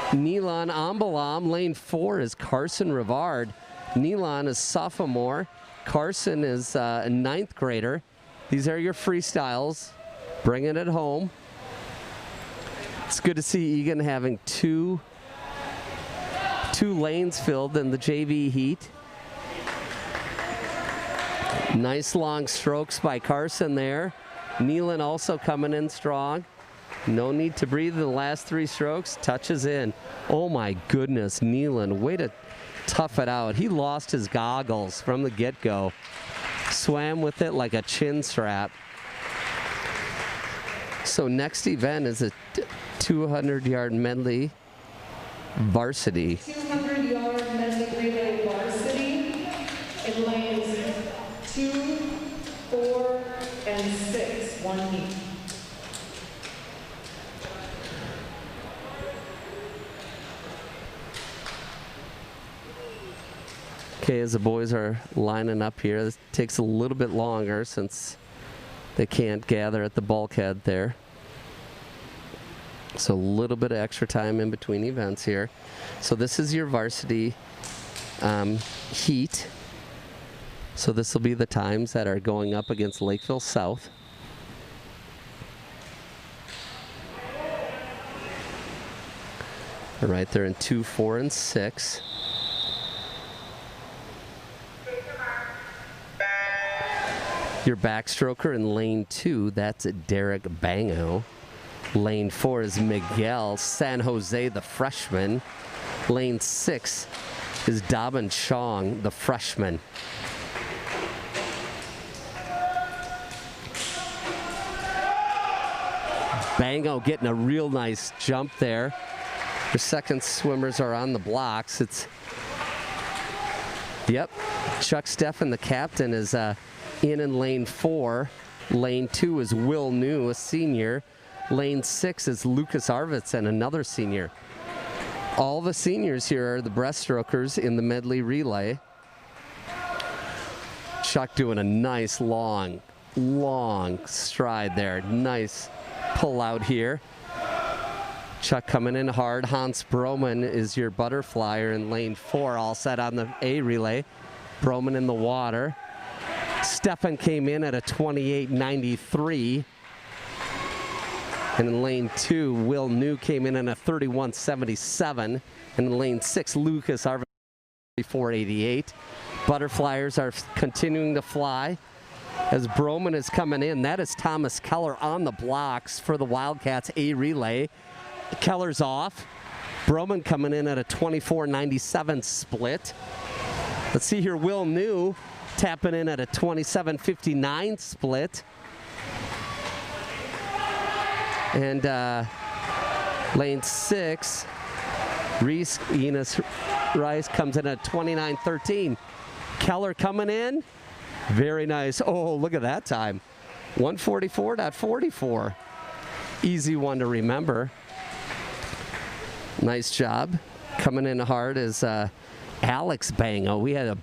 Nilan Ambalam. Lane 4 is Carson Rivard. Nilan is sophomore. Carson is a 9th grader. These are your freestyles. Bringing it home. It's good to see Eagan having two lanes filled in the JV heat. Nice long strokes by Carson there. Nealon also coming in strong. No need to breathe in the last 3 strokes. Touches in. Oh my goodness, Nealon, way to tough it out. He lost his goggles from the get-go. Swam with it like a chin strap. So next event is a 200-yard medley varsity. 200-yard medley relay varsity in lanes 2, 4, and 6, one heat. Okay, as the boys are lining up here, this takes a little bit longer since they can't gather at the bulkhead there. So a little bit of extra time in between events here. So this is your varsity heat. So this will be the times that are going up against Lakeville South. All right, they're in 2, 4, and 6. Your backstroker in lane 2, that's Derek Bango. Lane 4 is Miguel San Jose, the freshman. Lane 6 is Dabin Chong, the freshman. Bango getting a real nice jump there. The second swimmers are on the blocks. Yep, Chuck Steffen, the captain, is in lane 4. Lane 2 is Will New, a senior. Lane 6 is Lucas Arvidsson, another senior. All the seniors here are the breaststrokers in the medley relay. Chuck doing a nice long stride there. Nice pull out here. Chuck coming in hard. Hans Broman is your butterflyer in lane 4, all set on the A relay. Broman in the water. Steffen came in at a 28.93. And in lane 2, Will New came in at a 31.77. And in lane 6, Lucas Arvidsson 34.88. Butterflyers are continuing to fly as Broman is coming in. That is Thomas Keller on the blocks for the Wildcats A relay. Keller's off. Broman coming in at a 24.97 split. Let's see here, Will New tapping in at a 27.59 split. And lane 6, Enos Rice comes in at 29.13. Keller coming in. Very nice. Oh, look at that time. 144.44. Easy one to remember. Nice job. Coming in hard is Alex Bango. We had a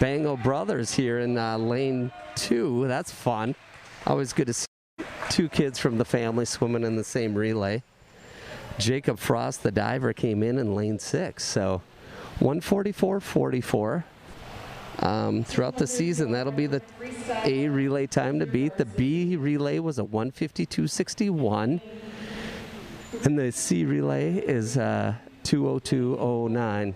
Bango brothers here in lane 2. That's fun. Always good to see 2 kids from the family swimming in the same relay. Jacob Frost, the diver, came in lane 6. So 1:44.44. Throughout the season, that'll be the A relay time to beat. The B relay was a 1:52.61, and the C relay is 2:02.09.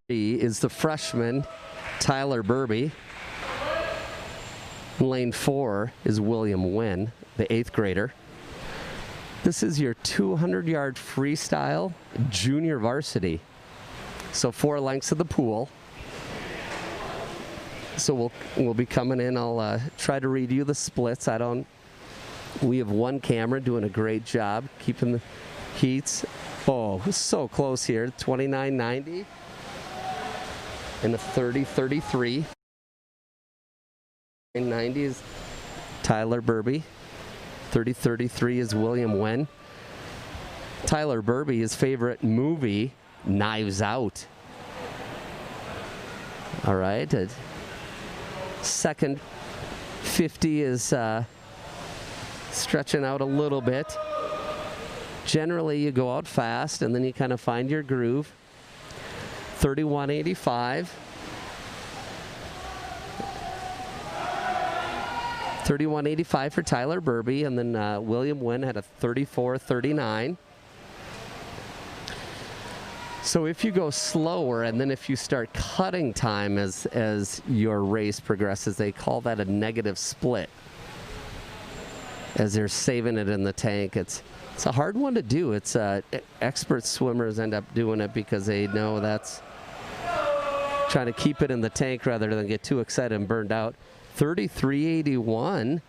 Is the freshman Tyler Burby. Lane 4 is William Wynn, the 8th grader. This is your 200-yard freestyle junior varsity. So 4 lengths of the pool. So we'll be coming in. I'll try to read you the splits. We have one camera doing a great job keeping the heats. Oh, so close here. 29.90. And a 30.33. 90 is Tyler Burby. 30.33 is William Wynn. Tyler Burby, his favorite movie, Knives Out. All right. Second 50 is stretching out a little bit. Generally, you go out fast, and then you kind of find your groove. 31.85. 31.85 for Tyler Burby, and then William Wynn had a 34.39. So if you go slower, and then if you start cutting time as your race progresses, they call that a negative split. As they're saving it in the tank, it's a hard one to do. It's expert swimmers end up doing it because they know that's trying to keep it in the tank rather than get too excited and burned out. 33.81.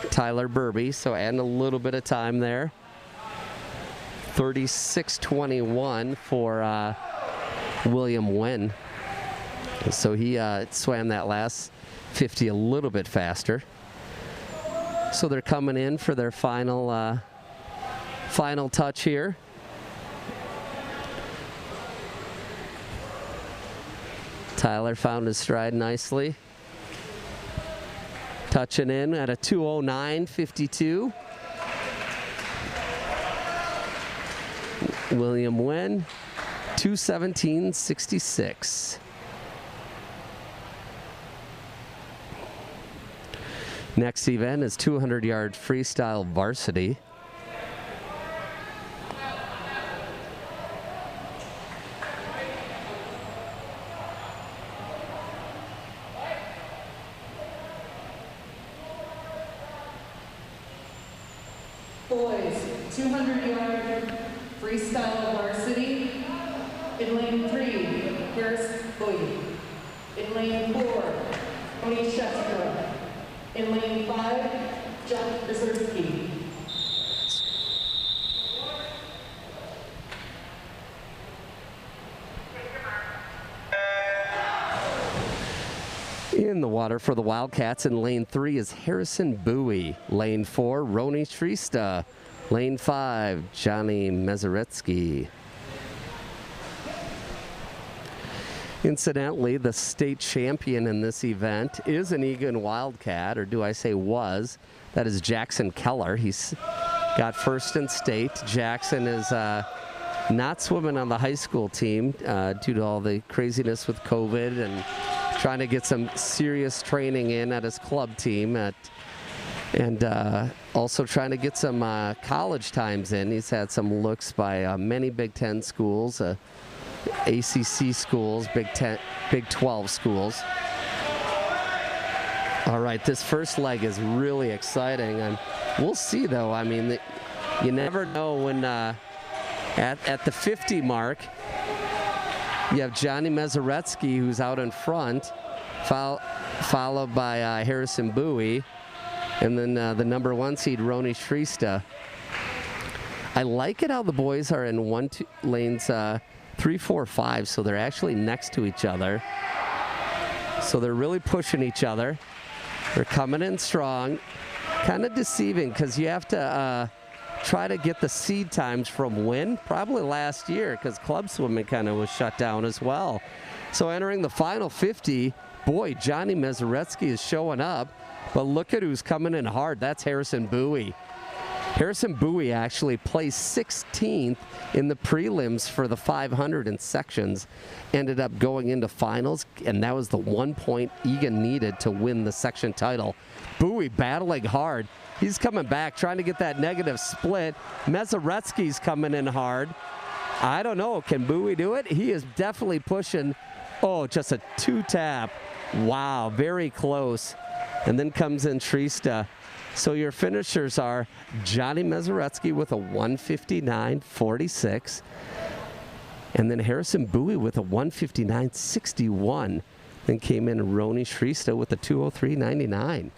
Tyler Burby, so adding a little bit of time there. 36.21 for William Wynn. So he swam that last 50 a little bit faster. So they're coming in for their final touch here. Tyler found his stride nicely. Touching in at a 2:09.52. William Wynn, 2:17.66. Next event is 200-yard freestyle varsity. Boys, 200-yard freestyle varsity. In lane 3, Harris Boyd. In lane 4, Tony Shestra. In lane 5, Jeff Brzezinski. In the water for the Wildcats in lane 3 is Harrison Bowie. Lane 4, Roni Shrista. Lane 5, Johnny Mezaretsky. Incidentally, the state champion in this event is an Eagan Wildcat, or do I say was. That is Jackson Keller. He's got first in state. Jackson is not swimming on the high school team due to all the craziness with COVID and trying to get some serious training in at his club team and also trying to get some college times in. He's had some looks by many Big Ten schools, ACC schools, Big 12 schools. All right, this first leg is really exciting, and we'll see though. I mean, you never know when at the 50 mark, you have Johnny Mezaretsky, who's out in front, followed by Harrison Bowie, and then the number 1 seed, Roni Shrista. I like it how the boys are in lanes 3, 4, 5, so they're actually next to each other. So they're really pushing each other. They're coming in strong. Kind of deceiving because you have to try to get the seed times from when? Probably last year, because club swimming kind of was shut down as well. So entering the final 50, boy, Johnny Mezaretsky is showing up. But look at who's coming in hard. That's Harrison Bowie. Harrison Bowie actually placed 16th in the prelims for the 500 in sections. Ended up going into finals, and that was the 1 point Eagan needed to win the section title. Bowie battling hard. He's coming back, trying to get that negative split. Mezaretsky's coming in hard. I don't know, can Bowie do it? He is definitely pushing. Oh, just a 2-tap. Wow, very close. And then comes in Shrista. So your finishers are Johnny Mezaretsky with a 159.46, and then Harrison Bowie with a 159.61. Then came in Roni Shrista with a 203.99.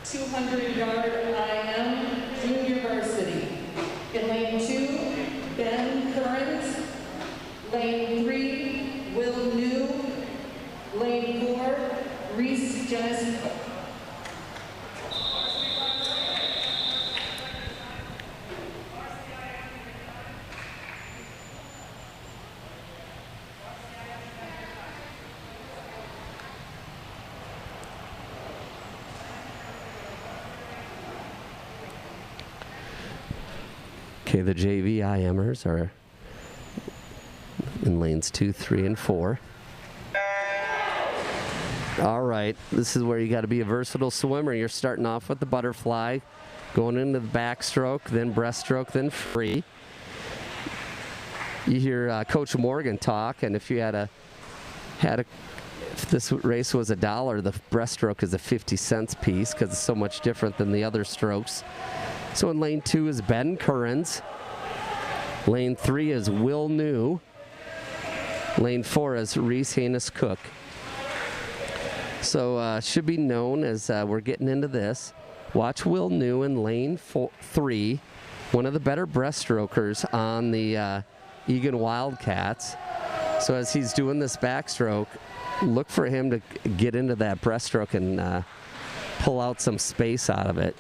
200-yard IM junior varsity. In lane 2, Ben Currens. Lane 3, Will New. Lane 4, Reese Janice. Okay, the JV IMers are in lanes 2, 3, and 4. All right, this is where you got to be a versatile swimmer. You're starting off with the butterfly, going into the backstroke, then breaststroke, then free. You hear Coach Morgan talk, and if you if this race was $1, the breaststroke is a 50-cent piece because it's so much different than the other strokes. So in lane 2 is Ben Currens. Lane 3 is Will New. Lane 4 is Reese Haynes Cook. So should be known as we're getting into this. Watch Will New in lane 3, one of the better breaststrokers on the Eagan Wildcats. So as he's doing this backstroke, look for him to get into that breaststroke and pull out some space out of it.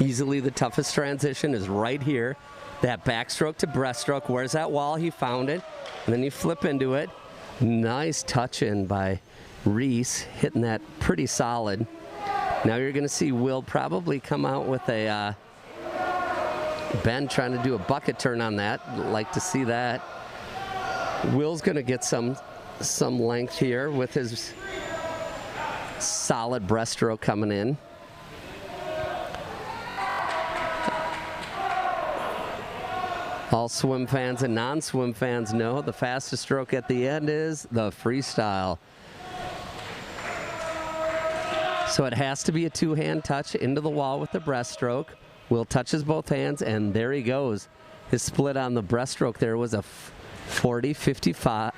Easily the toughest transition is right here. That backstroke to breaststroke. Where's that wall? He found it. And then you flip into it. Nice touch in by Reese, hitting that pretty solid. Now you're going to see Will probably come out with a Ben trying to do a bucket turn on that. Like to see that. Will's going to get some length here with his solid breaststroke coming in. All swim fans and non-swim fans know the fastest stroke at the end is the freestyle. So it has to be a two-hand touch into the wall with the breaststroke. Will touches both hands, and there he goes. His split on the breaststroke there was a 40-55,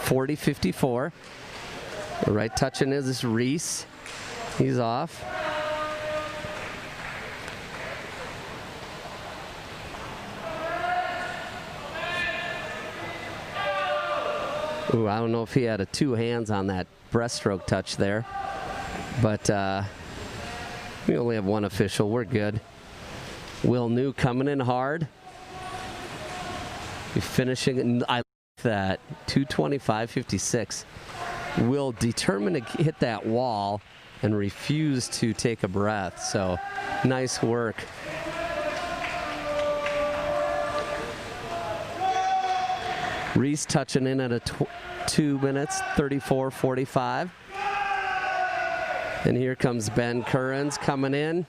40-54. The right touching is Reese. He's off. Ooh, I don't know if he had two hands on that breaststroke touch there, but we only have one official. We're good. Will New coming in hard. He's finishing. I like that 225.56. Will determined to hit that wall and refuse to take a breath. So nice work. Reese touching in at a 2 minutes 34.45. And here comes Ben Currens coming in.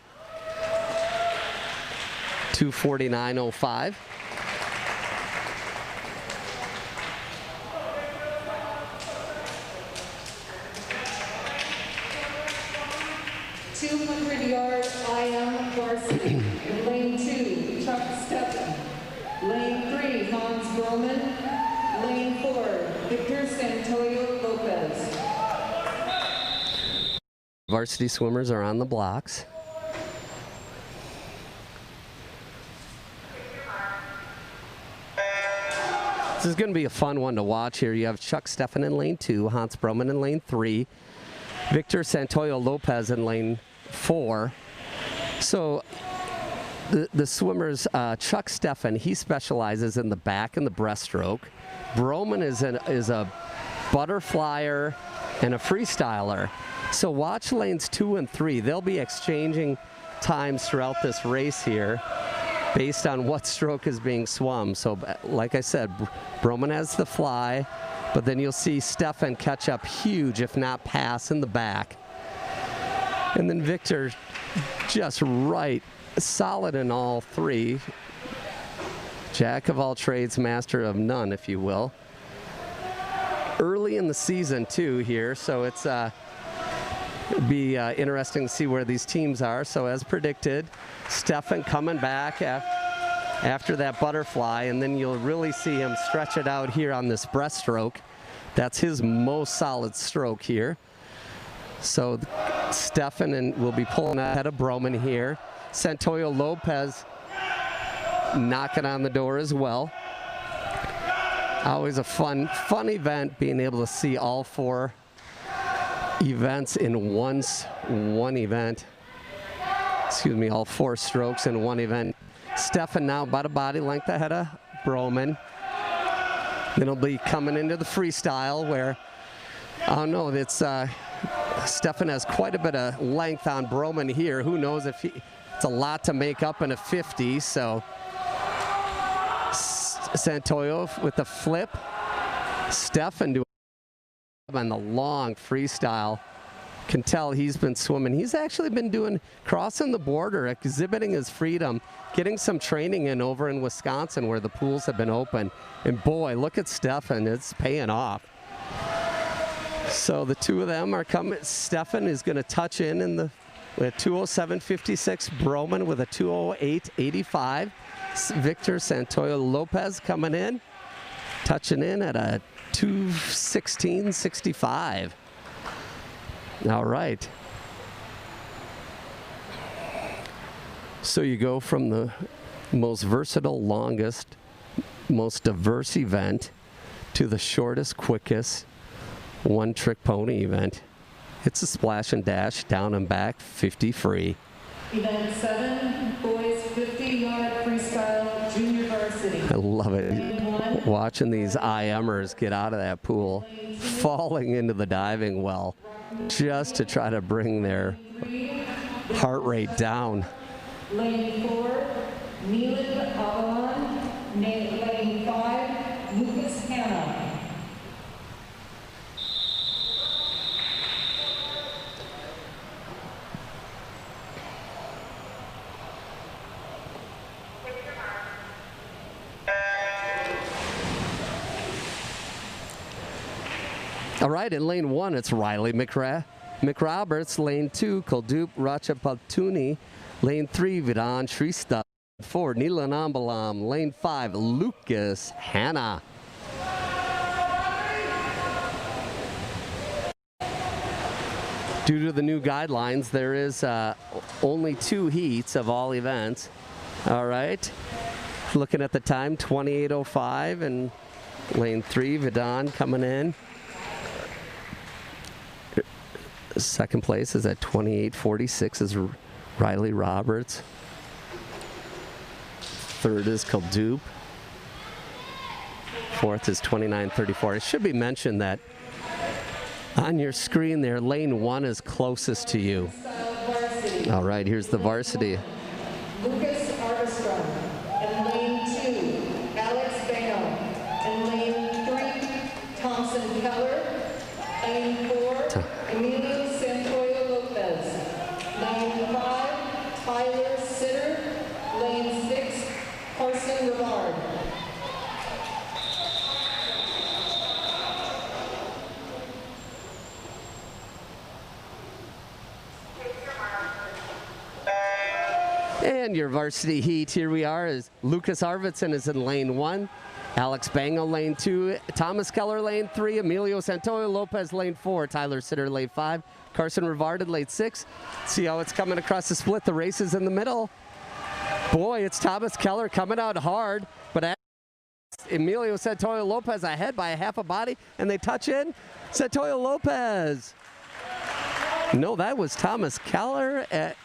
2:49.05. Yard IM varsity. In lane 2, Chuck Steffen. Lane 3, Hans Broman. Lane 4, Victor Santoyo Lopez. Varsity swimmers are on the blocks. This is going to be a fun one to watch here. You have Chuck Steffen in lane 2, Hans Broman in lane 3, Victor Santoyo Lopez in lane 4. So the swimmers, Chuck Steffen, he specializes in the back and the breaststroke. Broman is a butterflyer and a freestyler. So watch lanes 2 and 3. They'll be exchanging times throughout this race here based on what stroke is being swum. So like I said, Broman has the fly, but then you'll see Steffen catch up huge, if not pass, in the back. And then Victor just right, solid in all 3. Jack of all trades, master of none, if you will. Early in the season too here, so it's be interesting to see where these teams are. So as predicted, Steffen coming back after that butterfly, and then you'll really see him stretch it out here on this breaststroke. That's his most solid stroke here. So Steffen will be pulling ahead of Broman here. Santoyo Lopez knocking on the door as well. Always a fun event being able to see all 4 events in one event. Excuse me, all 4 strokes in one event. Steffen now about a body length ahead of Broman. Then he'll be coming into the freestyle where, I don't know, it's Steffen has quite a bit of length on Broman here. Who knows if it's a lot to make up in a 50, so Santoyo with the flip. Steffen doing on the long freestyle. Can tell he's been swimming. He's actually been crossing the border, exhibiting his freedom, getting some training in over in Wisconsin where the pools have been open. And boy, look at Steffen, it's paying off. So the 2 of them are coming. Steffen is going to touch in the with 2:07.56. Broman with a 2:08.85. Victor Santoyo Lopez coming in, touching in at a 2:16.65. All right. So you go from the most versatile, longest, most diverse event to the shortest, quickest one-trick pony event. It's a splash and dash, down and back, 50 free. Event 7, boys 50-yard freestyle junior varsity. I love it. Watching these IMers get out of that pool, falling into the diving well, just to try to bring their heart rate down. Lane 4, Neelan Avalon. Lane 5, Lucas Hanna. All right, in lane 1, it's Riley McRoberts. Lane 2, Koldup Ratchapaltuni. Lane 3, Vidan Shrista. 4, Neelan Ambalam. Lane 5, Lucas Hanna. Due to the new guidelines, there is only 2 heats of all events. All right, looking at the time, 28:05, and lane 3, Vidan coming in. Second place is at 28:46 is Riley Roberts. Third is Koldup. Fourth is 29:34. It should be mentioned that on your screen there, lane 1 is closest to you. All right, here's the varsity. Lucas Armstrong. And lane 2, Alex Bano. And lane 3, Thompson Keller. Lane 4, Emilio Santoyo Lopez. Tyler Sitter, lane 6, Carson Rivard. And your varsity heat, here we are, is Lucas Arvidsson is in lane 1, Alex Bangle lane 2, Thomas Keller lane 3, Emilio Santoyo Lopez lane 4, Tyler Sitter lane 5, Carson Rivard in lane 6. See how it's coming across the split, the race is in the middle. Boy, it's Thomas Keller coming out hard, but Emilio Santoyo Lopez ahead by a half a body, and they touch in. Santoyo Lopez. No, that was Thomas Keller at,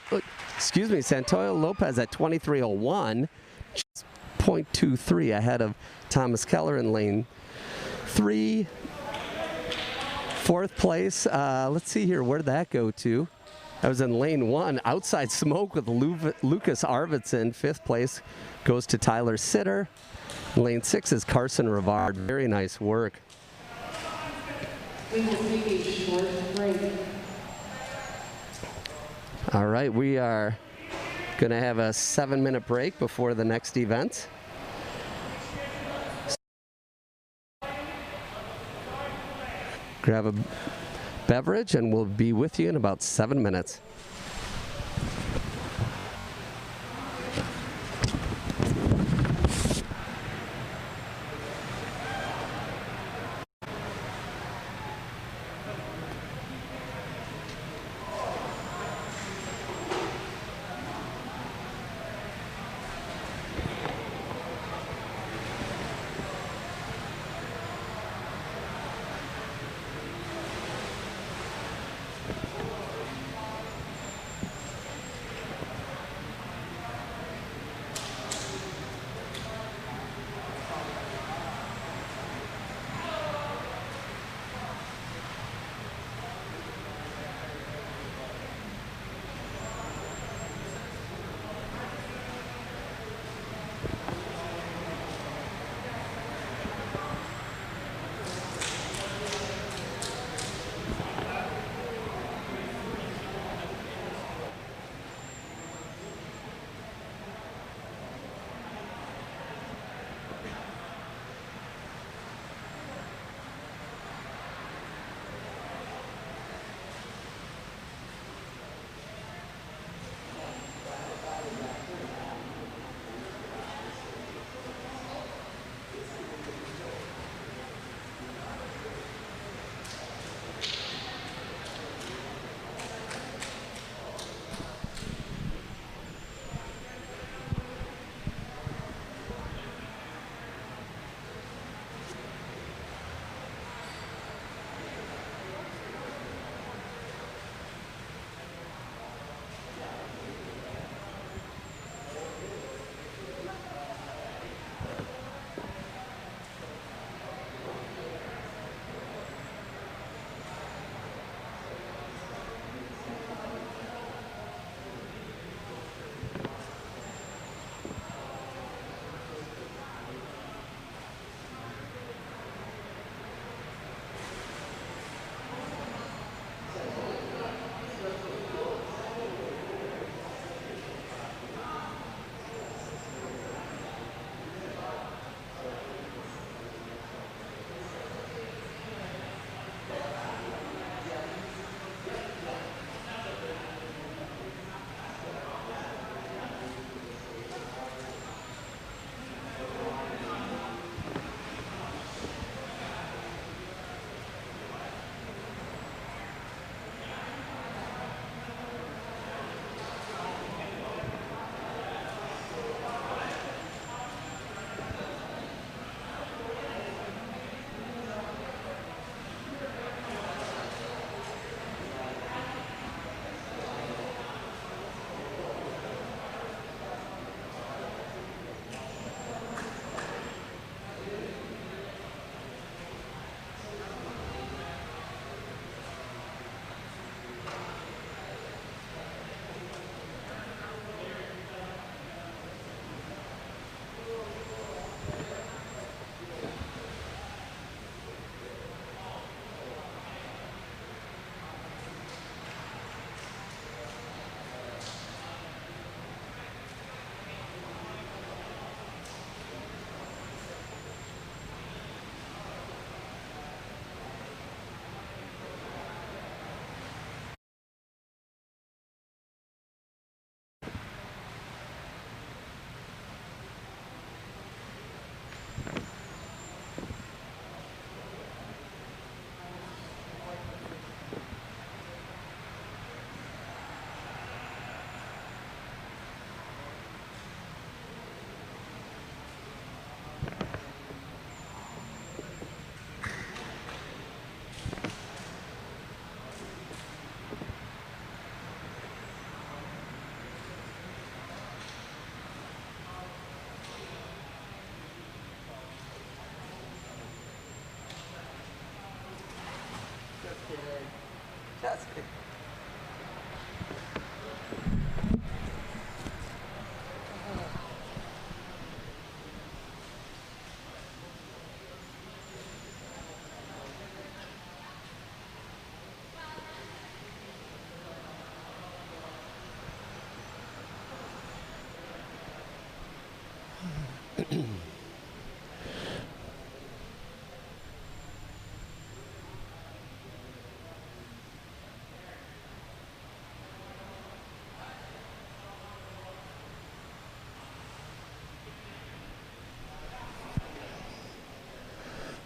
excuse me, Santoyo Lopez at 23:01, just 0.23 ahead of Thomas Keller in lane 3. Fourth place, let's see here, where'd that go to? I was in lane 1, outside smoke with Lucas Arvidsson. 5th place goes to Tyler Sitter. Lane 6 is Carson Rivard. Very nice work. We will take a short break. All right, we are going to have a 7-minute break before the next event. Grab a beverage and we'll be with you in about 7 minutes.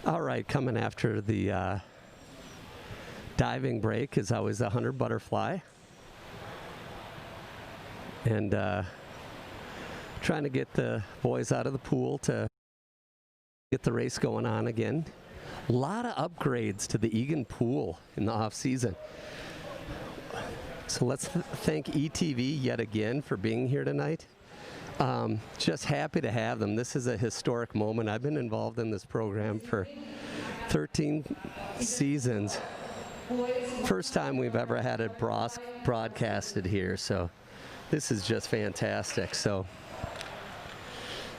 All right, coming after the diving break is always the 100 butterfly. And trying to get the boys out of the pool to get the race going on again. A lot of upgrades to the Eagan pool in the off season. So let's thank ETV yet again for being here tonight. Just happy to have them. This is a historic moment. I've been involved in this program for 13 seasons. First time we've ever had it broadcasted here, so this is just fantastic. So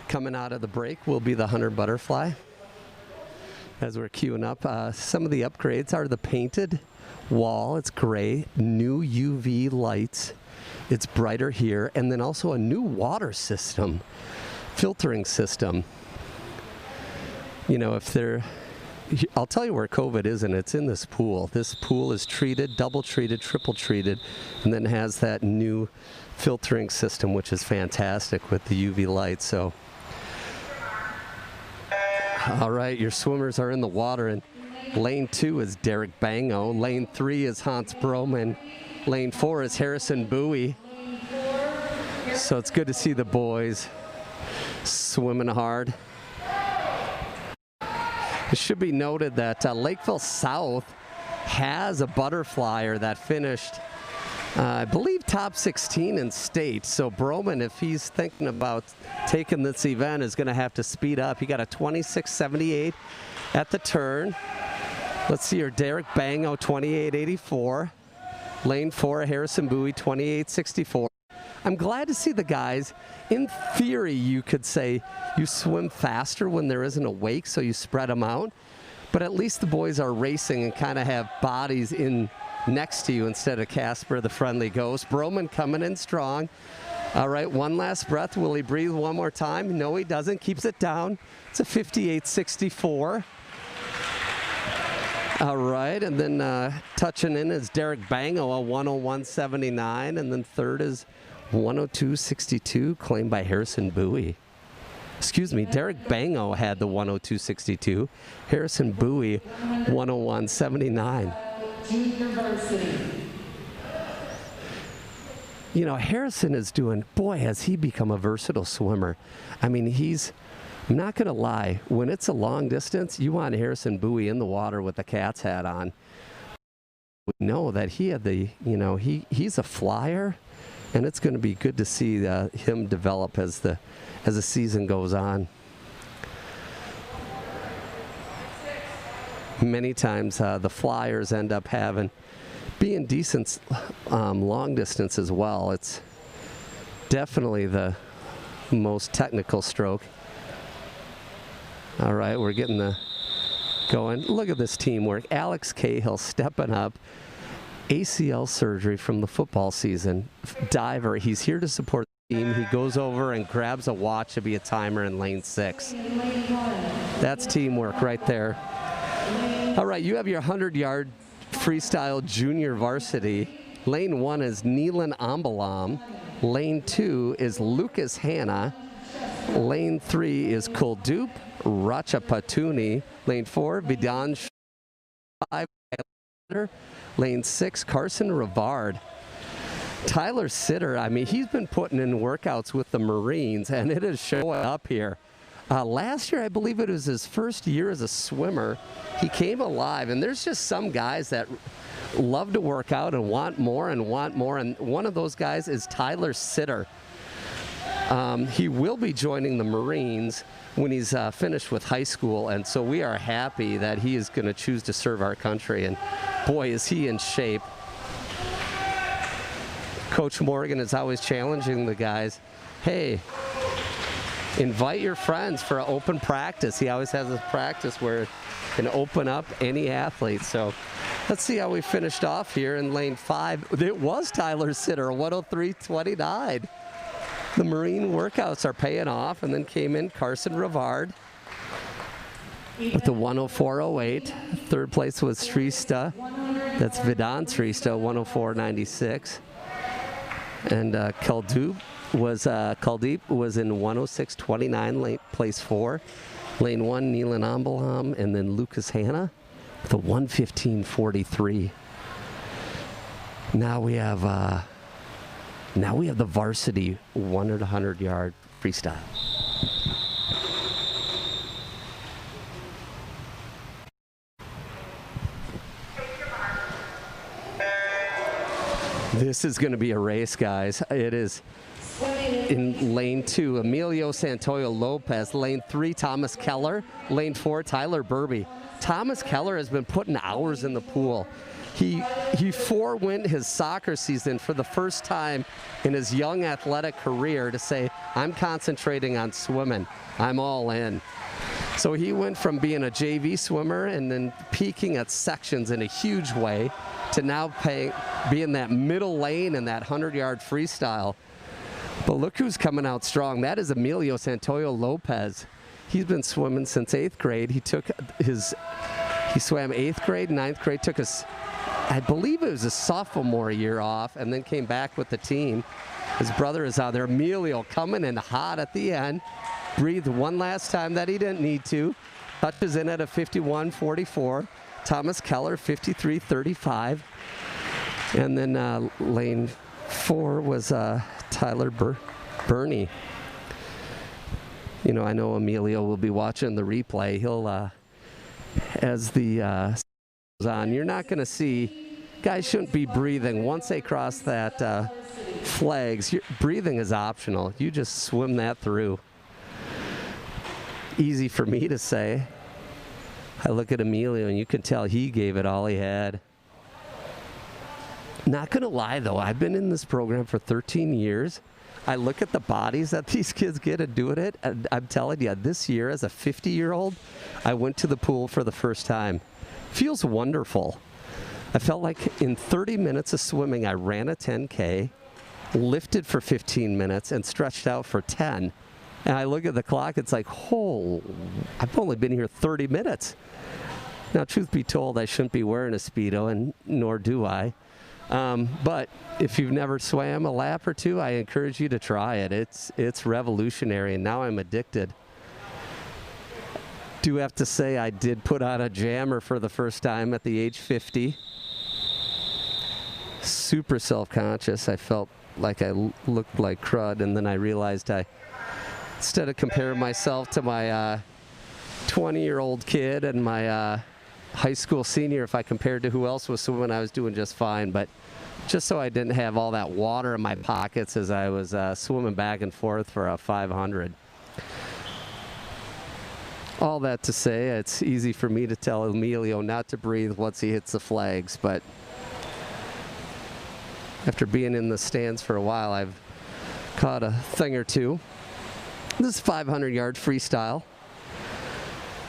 coming out of the break will be the 100 butterfly. As we're queuing up, some of the upgrades are the painted wall. It's gray, new UV lights. It's brighter here, and then also a new water system, filtering system. You know, if they're, I'll tell you where COVID is, and it's in this pool. This pool is treated, double treated, triple treated, and then has that new filtering system, which is fantastic with the UV lights. So, all right, your swimmers are in the water, and lane 2 is Derek Bango. Lane 3 is Hans Broman. Lane 4 is Harrison Bowie. So it's good to see the boys swimming hard. It should be noted that Lakeville South has a butterflyer that finished, I believe, top 16 in state. So Broman, if he's thinking about taking this event, is going to have to speed up. He got a 26.78 at the turn. Let's see here, Derek Bango, 28.84. Lane 4, Harrison Bowie, 28.64. I'm glad to see the guys. In theory, you could say you swim faster when there isn't a wake, so you spread them out. But at least the boys are racing and kind of have bodies in next to you instead of Casper, the friendly ghost. Broman coming in strong. All right, one last breath. Will he breathe one more time? No, he doesn't. Keeps it down. It's a 58.64. All right, and then touching in is Derek Bango, a 101.79, and then third is 102.62, claimed by Harrison Bowie. Excuse me, Derek Bango had the 102.62. Harrison Bowie, 101.79. You know, Harrison is doing, boy, has he become a versatile swimmer. I mean, I'm not going to lie, when it's a long distance, you want Harrison Bowie in the water with the Cats hat on. We know that he had the, you know, he's a flyer, and it's going to be good to see him develop as the season goes on. Many times the flyers end up being decent long distance as well. It's definitely the most technical stroke. All right, we're getting the going. Look at this teamwork. Alex Cahill stepping up. ACL surgery from the football season. Diver, he's here to support the team. He goes over and grabs a watch to be a timer in lane 6. That's teamwork right there. All right, you have your 100-yard freestyle junior varsity. Lane 1 is Neelan Ambalam. Lane 2 is Lucas Hanna. Lane 3 is Kuldup Rachapatuni. Lane 4, Vidan 5. Lane 6, Carson Rivard. Tyler Sitter, I mean, he's been putting in workouts with the Marines, and it is showing up here. Last year, I believe it was his first year as a swimmer. He came alive, and there's just some guys that love to work out and want more, and one of those guys is Tyler Sitter. He will be joining the Marines when he's finished with high school, and so we are happy that he is going to choose to serve our country, and boy, is he in shape. Coach Morgan is always challenging the guys. Hey, invite your friends for an open practice. He always has a practice where it can open up any athlete. So let's see how we finished off here in lane 5. It was Tyler Sitter, 103.29. the Marine workouts are paying off. And then came in Carson Rivard with the 104.08. Third place was Trista. That's Vidon Trista, 104.96. And Kuldeep was in 106.29, place 4. Lane 1, Neelan Ambalham, and then Lucas Hanna, the 115.43. Now we have the varsity 100-yard freestyle. This is going to be a race, guys. It is in lane 2, Emilio Santoyo Lopez. Lane 3, Thomas Keller. Lane 4, Tyler Burby. Thomas Keller has been putting hours in the pool. He forewent his soccer season for the first time in his young athletic career to say, I'm concentrating on swimming. I'm all in. So he went from being a JV swimmer and then peaking at sections in a huge way to now being that middle lane in that 100-yard freestyle. But look who's coming out strong. That is Emilio Santoyo Lopez. He's been swimming since 8th grade. He swam 8th grade, 9th grade, took his, I believe it was a sophomore year off, and then came back with the team. His brother is out there. Emilio coming in hot at the end. Breathed one last time that he didn't need to. Touches in at a 51.44. Thomas Keller, 53.35. And then lane 4 was Tyler Burney. You know, I know Emilio will be watching the replay. He'll, as the goes on, you're not going to see, guys shouldn't be breathing. Once they cross that flags, breathing is optional. You just swim that through. Easy for me to say. I look at Emilio and you can tell he gave it all he had. Not gonna lie though, I've been in this program for 13 years. I look at the bodies that these kids get at doing it, and I'm telling you, this year as a 50-year-old, I went to the pool for the first time. Feels wonderful. I felt like in 30 minutes of swimming, I ran a 10K, lifted for 15 minutes, and stretched out for 10. And I look at the clock, it's like, oh, I've only been here 30 minutes. Now, truth be told, I shouldn't be wearing a Speedo, and nor do I. But if you've never swam a lap or two, I encourage you to try it. It's revolutionary, and now I'm addicted. Do have to say I did put on a jammer for the first time at the age 50. Super self-conscious. I felt like I looked like crud, and then I realized instead of comparing myself to my 20-year-old kid and my high school senior, if I compared to who else was swimming, I was doing just fine. But just so I didn't have all that water in my pockets as I was swimming back and forth for a 500. All that to say, it's easy for me to tell Emilio not to breathe once he hits the flags, but after being in the stands for a while, I've caught a thing or two. This is 500-yard freestyle.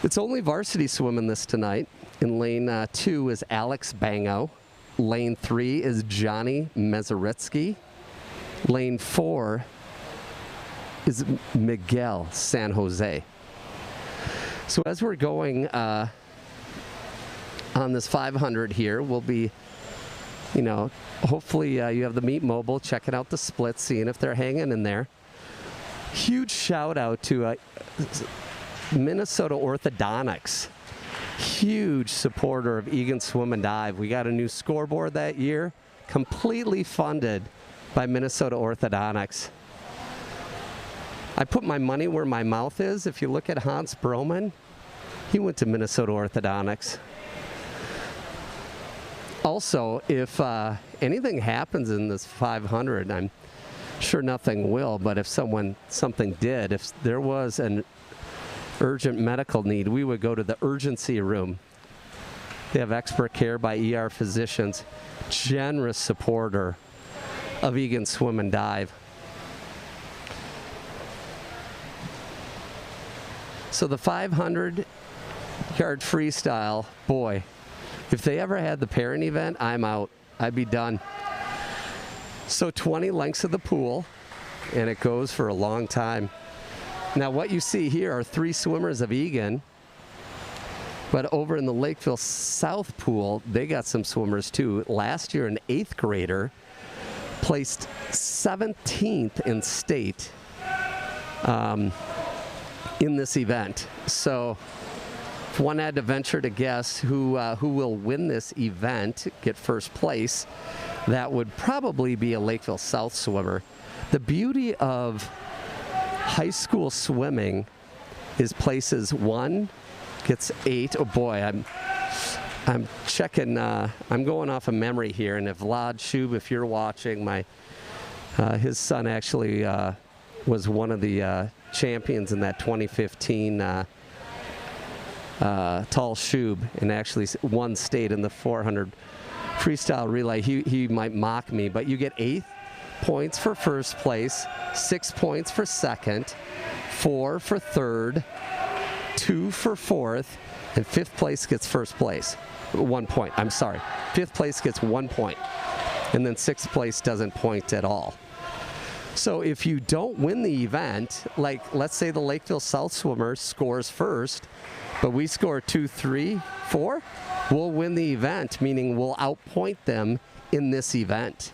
It's only varsity swimming this tonight. In lane 2 is Alex Bango. Lane 3 is Johnny Mezaritsky. Lane 4 is Miguel San Jose. So as we're going on this 500 here, we'll be, you know, hopefully you have the meet mobile, checking out the splits, seeing if they're hanging in there. Huge shout out to Minnesota Orthodontics. Huge supporter of Eagan Swim and Dive. We got a new scoreboard that year, completely funded by Minnesota Orthodontics. I put my money where my mouth is. If you look at Hans Broman, he went to Minnesota Orthodontics. Also, if anything happens in this 500, I'm sure nothing will, but if something did, if there was an urgent medical need, we would go to the urgency room. They have expert care by ER physicians, generous supporter of Eagan Swim and Dive. So the 500-yard freestyle, boy, if they ever had the pairing event, I'm out. I'd be done. So 20 lengths of the pool. and it goes for a long time. Now what you see here are 3 swimmers of Eagan, but over in the Lakeville South pool, they got some swimmers too. Last year, an 8th grader placed 17th in state in this event. So if one had to venture to guess who will win this event, get first place, that would probably be a Lakeville South swimmer. The beauty of high school swimming is places 1 gets 8. Oh boy, I'm checking. I'm going off of memory here, and if Vlad Shub, if you're watching, his son actually was one of the champions in that 2015 tall Shub, and actually won state in the 400 freestyle relay. He might mock me, but you get 8 points for first place, 6 points for second, 4 for third, 2 for fourth, and 5th place gets first place. 1 point. I'm sorry. 5th place gets 1 point, and then 6th place doesn't point at all. So if you don't win the event, like let's say the Lakeville South swimmer scores first, but we score 2, 3, 4, we'll win the event, meaning we'll outpoint them in this event.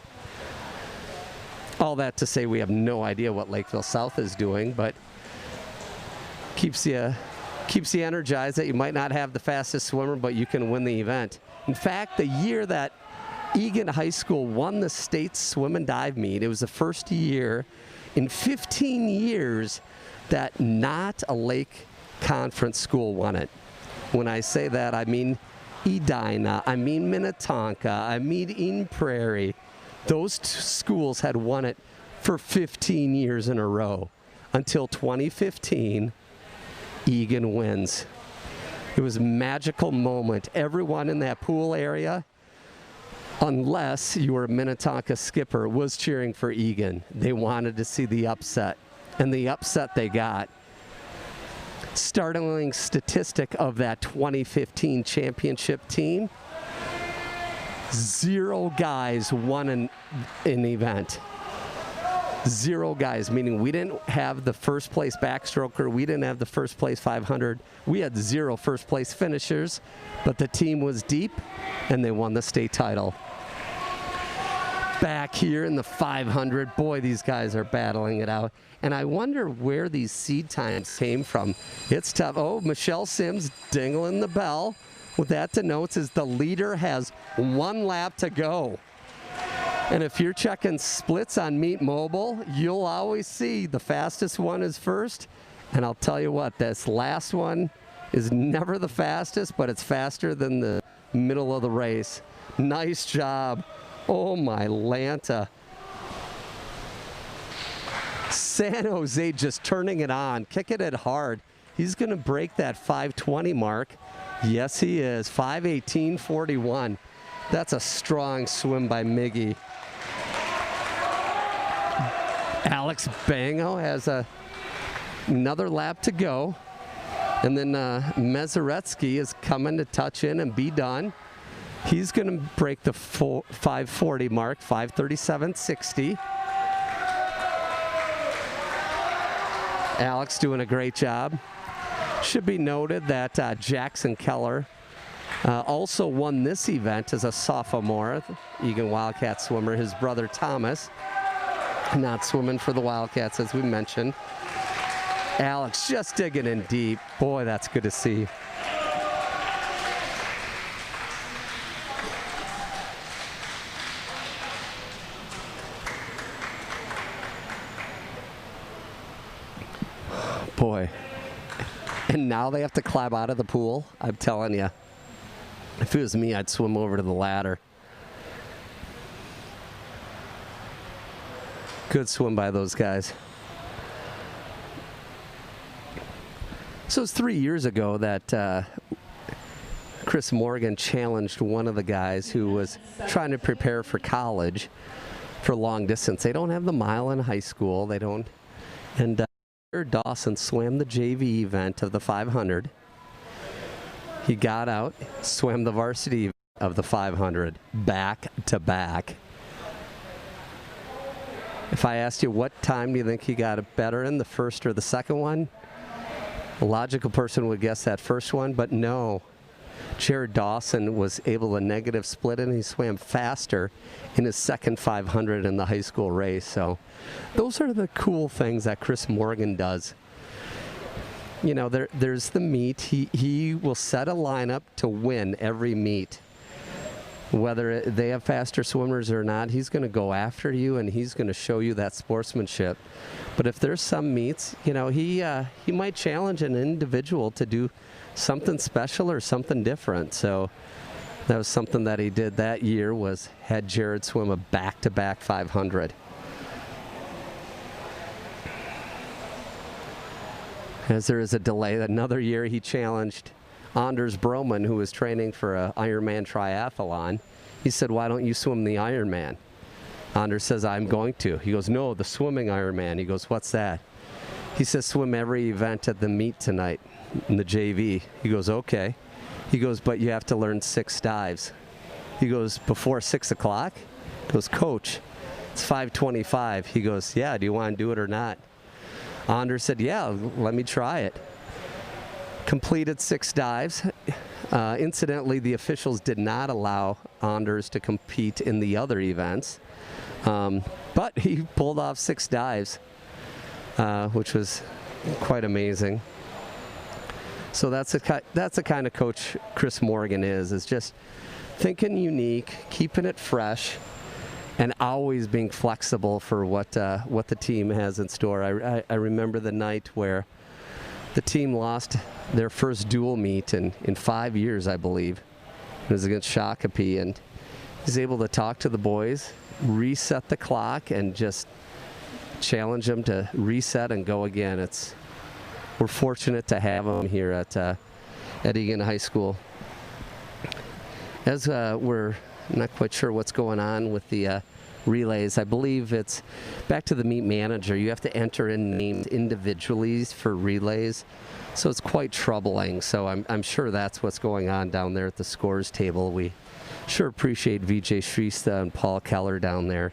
All that to say we have no idea what Lakeville South is doing, but keeps you energized that you might not have the fastest swimmer, but you can win the event. In fact, the year that Eagan High School won the state swim and dive meet, it was the first year in 15 years that not a Lake Conference school won it. When I say that, I mean Edina, I mean Minnetonka, I mean Eden Prairie. Those schools had won it for 15 years in a row until 2015. Eagan wins. It was a magical moment. Everyone in that pool area, unless you were a Minnetonka skipper, was cheering for Eagan. They wanted to see the upset, and the upset they got. Startling statistic of that 2015 championship team, 0 guys won an event. 0 guys, meaning we didn't have the first place backstroker, we didn't have the first place 500. We had 0 first place finishers, but the team was deep and they won the state title. Back here in the 500, boy, these guys are battling it out. And I wonder where these seed times came from. It's tough. Oh, Michelle Sims dingling the bell. What that denotes is the leader has 1 lap to go. And if you're checking splits on Meet Mobile, you'll always see the fastest one is first. And I'll tell you what, this last one is never the fastest, but it's faster than the middle of the race. Nice job. Oh my Lanta. San Jose just turning it on, kicking it hard. He's going to break that 520 mark. Yes, he is. 5:18.41. That's a strong swim by Miggy. Alex Bango has another lap to go. And then Mezaretsky is coming to touch in and be done. He's going to break the 540 mark, 5:37.60. Alex doing a great job. Should be noted that Jackson Keller also won this event as a sophomore, Eagan Wildcats swimmer. His brother Thomas, not swimming for the Wildcats as we mentioned. Alex just digging in deep. Boy, that's good to see. Boy. And now they have to climb out of the pool. I'm telling you, if it was me, I'd swim over to the ladder. Good swim by those guys. So it was 3 years ago that Chris Morgan challenged one of the guys who was trying to prepare for college for long distance. They don't have the mile in high school. They don't. And Dawson swam the JV event of the 500. He got out, swam the varsity of the 500 back to back. If I asked you what time do you think he got it better in, the first or the second one, a logical person would guess that first one, but no. Jared Dawson was able to negative split it, and he swam faster in his second 500 in the high school race. So those are the cool things that Chris Morgan does. You know, there's the meet. He will set a lineup to win every meet. Whether they have faster swimmers or not, he's going to go after you, and he's going to show you that sportsmanship. But if there's some meets, you know, he might challenge an individual to do something special or something different. So that was something that he did that year, was had Jared swim a back-to-back 500. As there is a delay, another year he challenged Anders Broman, who was training for an Ironman triathlon. He said, why don't you swim the Ironman? Anders says, I'm going to. He goes, no, the swimming Ironman. He goes, what's that? He says, swim every event at the meet tonight in the JV. He goes, okay. He goes, but you have to learn 6 dives. He goes, before 6 o'clock? He goes, coach, it's 5:25. He goes, yeah, do you want to do it or not? Anders said, yeah, let me try it. Completed 6 dives. Incidentally, the officials did not allow Anders to compete in the other events, but he pulled off 6 dives, which was quite amazing. So that's the kind of coach Chris Morgan is just thinking unique, keeping it fresh, and always being flexible for what the team has in store. I remember the night where the team lost their first dual meet in 5 years, I believe. It was against Shakopee, and he's able to talk to the boys, reset the clock, and just challenge them to reset and go again. We're fortunate to have him here at Eagan High School. As we're not quite sure what's going on with the relays. I believe it's back to the meet manager. You have to enter in names individually for relays, so it's quite troubling. So I'm sure that's what's going on down there at the scores table. We sure appreciate VJ Shrista and Paul Keller down there.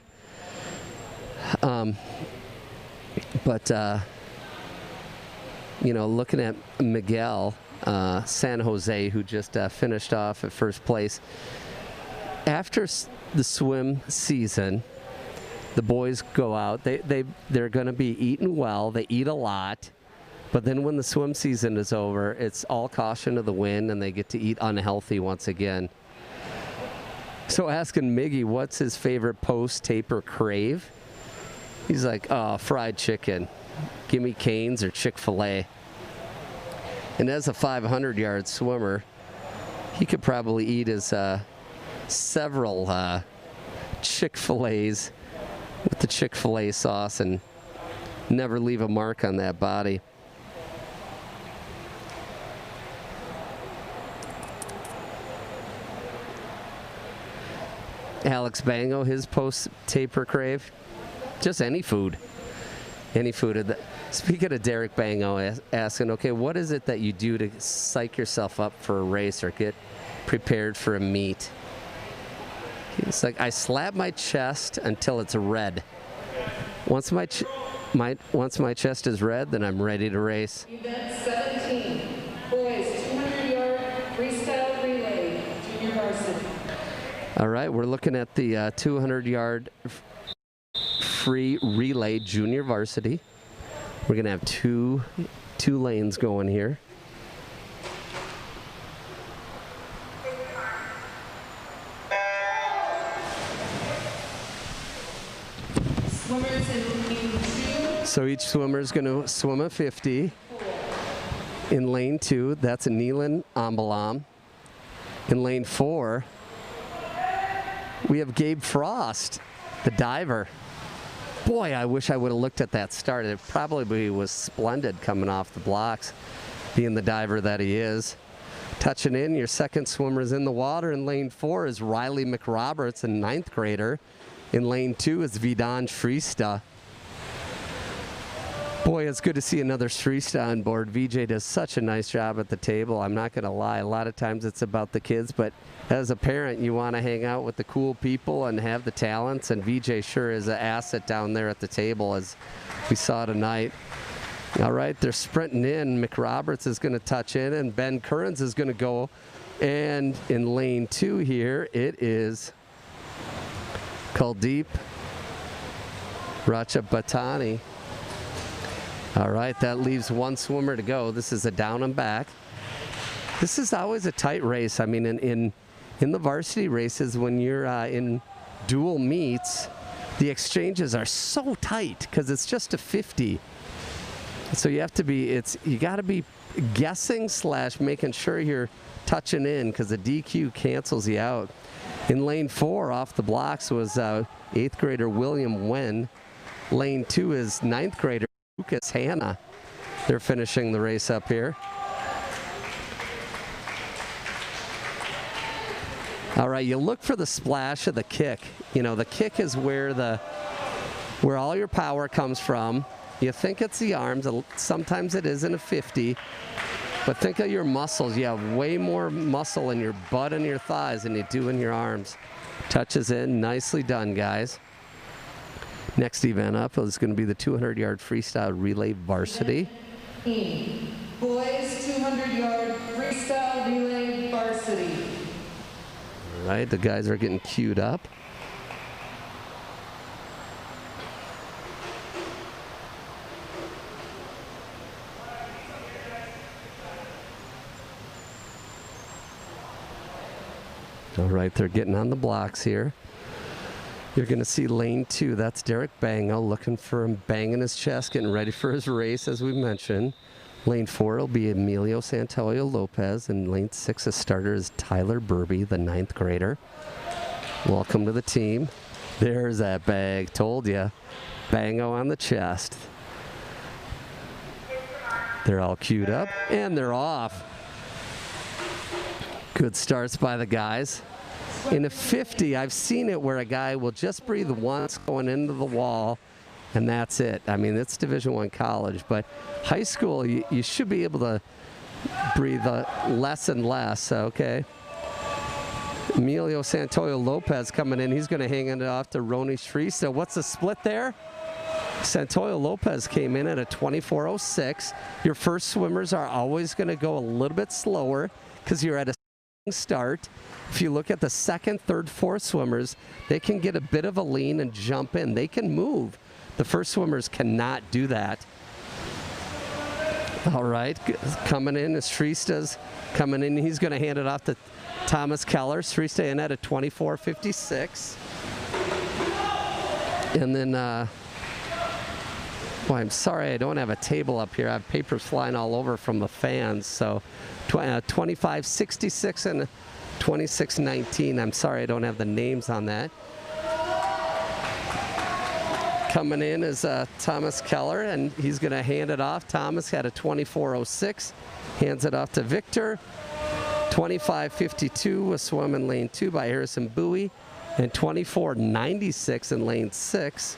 You know, looking at Miguel San Jose, who just finished off at first place. After the swim season, the boys go out. They're going to be eating well. They eat a lot. But then when the swim season is over, it's all caution to the wind, and they get to eat unhealthy once again. So asking Miggy what's his favorite post-taper crave, he's like, oh, fried chicken. Give me Cane's or Chick-fil-A. And as a 500-yard swimmer, he could probably eat his several Chick-fil-A's with the Chick-fil-A sauce and never leave a mark on that body. Alex Bango, his post-taper crave, just any food. Any food. Speaking of Derek Bango, asking, okay, what is it that you do to psych yourself up for a race or get prepared for a meet? It's like, I slap my chest until it's red. Once my chest is red, then I'm ready to race. Event 17, boys 200-yard freestyle relay, junior varsity. All right, we're looking at the 200-yard free relay junior varsity. We're gonna have two lanes going here. Swimmers in lane 2. So each swimmer is gonna swim a 50. In lane 2, that's Neelan Ambalam. In lane 4, we have Gabe Frost, the diver. Boy, I wish I would have looked at that start. It probably was splendid coming off the blocks, being the diver that he is. Touching in, your second swimmer's in the water. In lane 4 is Riley McRoberts, a 9th grader. In lane 2 is Vidan Shrista. Boy, it's good to see another freestyle on board. VJ does such a nice job at the table. I'm not going to lie. A lot of times it's about the kids, but as a parent, you want to hang out with the cool people and have the talents, and VJ sure is an asset down there at the table, as we saw tonight. All right, they're sprinting in. McRoberts is going to touch in, and Ben Kearns is going to go. And in lane 2 here, it is Kuldeep Rachabatani. All right, that leaves one swimmer to go. This is a down and back. This is always a tight race. I mean, in the varsity races, when you're in dual meets, the exchanges are so tight because it's just a 50. So you have to be, you got to be guessing / making sure you're touching in, because the DQ cancels you out. In lane 4 off the blocks was 8th grader William Wen. Lane 2 is 9th grader Lucas Hanna. They're finishing the race up here. All right, you look for the splash of the kick. You know, the kick is where all your power comes from. You think it's the arms. Sometimes it is in a 50. But think of your muscles. You have way more muscle in your butt and your thighs than you do in your arms. Touches in. Nicely done, guys. Next event up is going to be the 200-yard freestyle relay varsity. Boys 200-yard freestyle relay varsity. All right, the guys are getting queued up. All right, they're getting on the blocks here. You're going to see lane 2. That's Derek Bango looking for him, banging his chest, getting ready for his race, as we mentioned. Lane 4 will be Emilio Santoyo Lopez, and lane 6, a starter is Tyler Burby, the 9th grader. Welcome to the team. There's that bag. Told you. Bango on the chest. They're all queued up, and they're off. Good starts by the guys. In a 50, I've seen it where a guy will just breathe once going into the wall, and that's it. I mean, it's Division I college, but high school, you should be able to breathe less and less, okay? Emilio Santoyo Lopez coming in. He's going to hang it off to Roni Shrista. What's the split there? Santoyo Lopez came in at a 24:06. Your first swimmers are always going to go a little bit slower because you're at a start. If you look at the second, third, fourth swimmers, they can get a bit of a lean and jump in. They can move. The first swimmers cannot do that. All right, coming in is Shrista's coming in. He's going to hand it off to Thomas Keller. Shrista in at a 24:56. And then, well, I'm sorry I don't have a table up here. I have papers flying all over from the fans. So 25:66 and 26:19. I'm sorry I don't have the names on that. Coming in is Thomas Keller, and he's going to hand it off. Thomas had a 24:06. Hands it off to Victor. 25:52 was swum in lane 2 by Harrison Bowie. And 24:96 in lane 6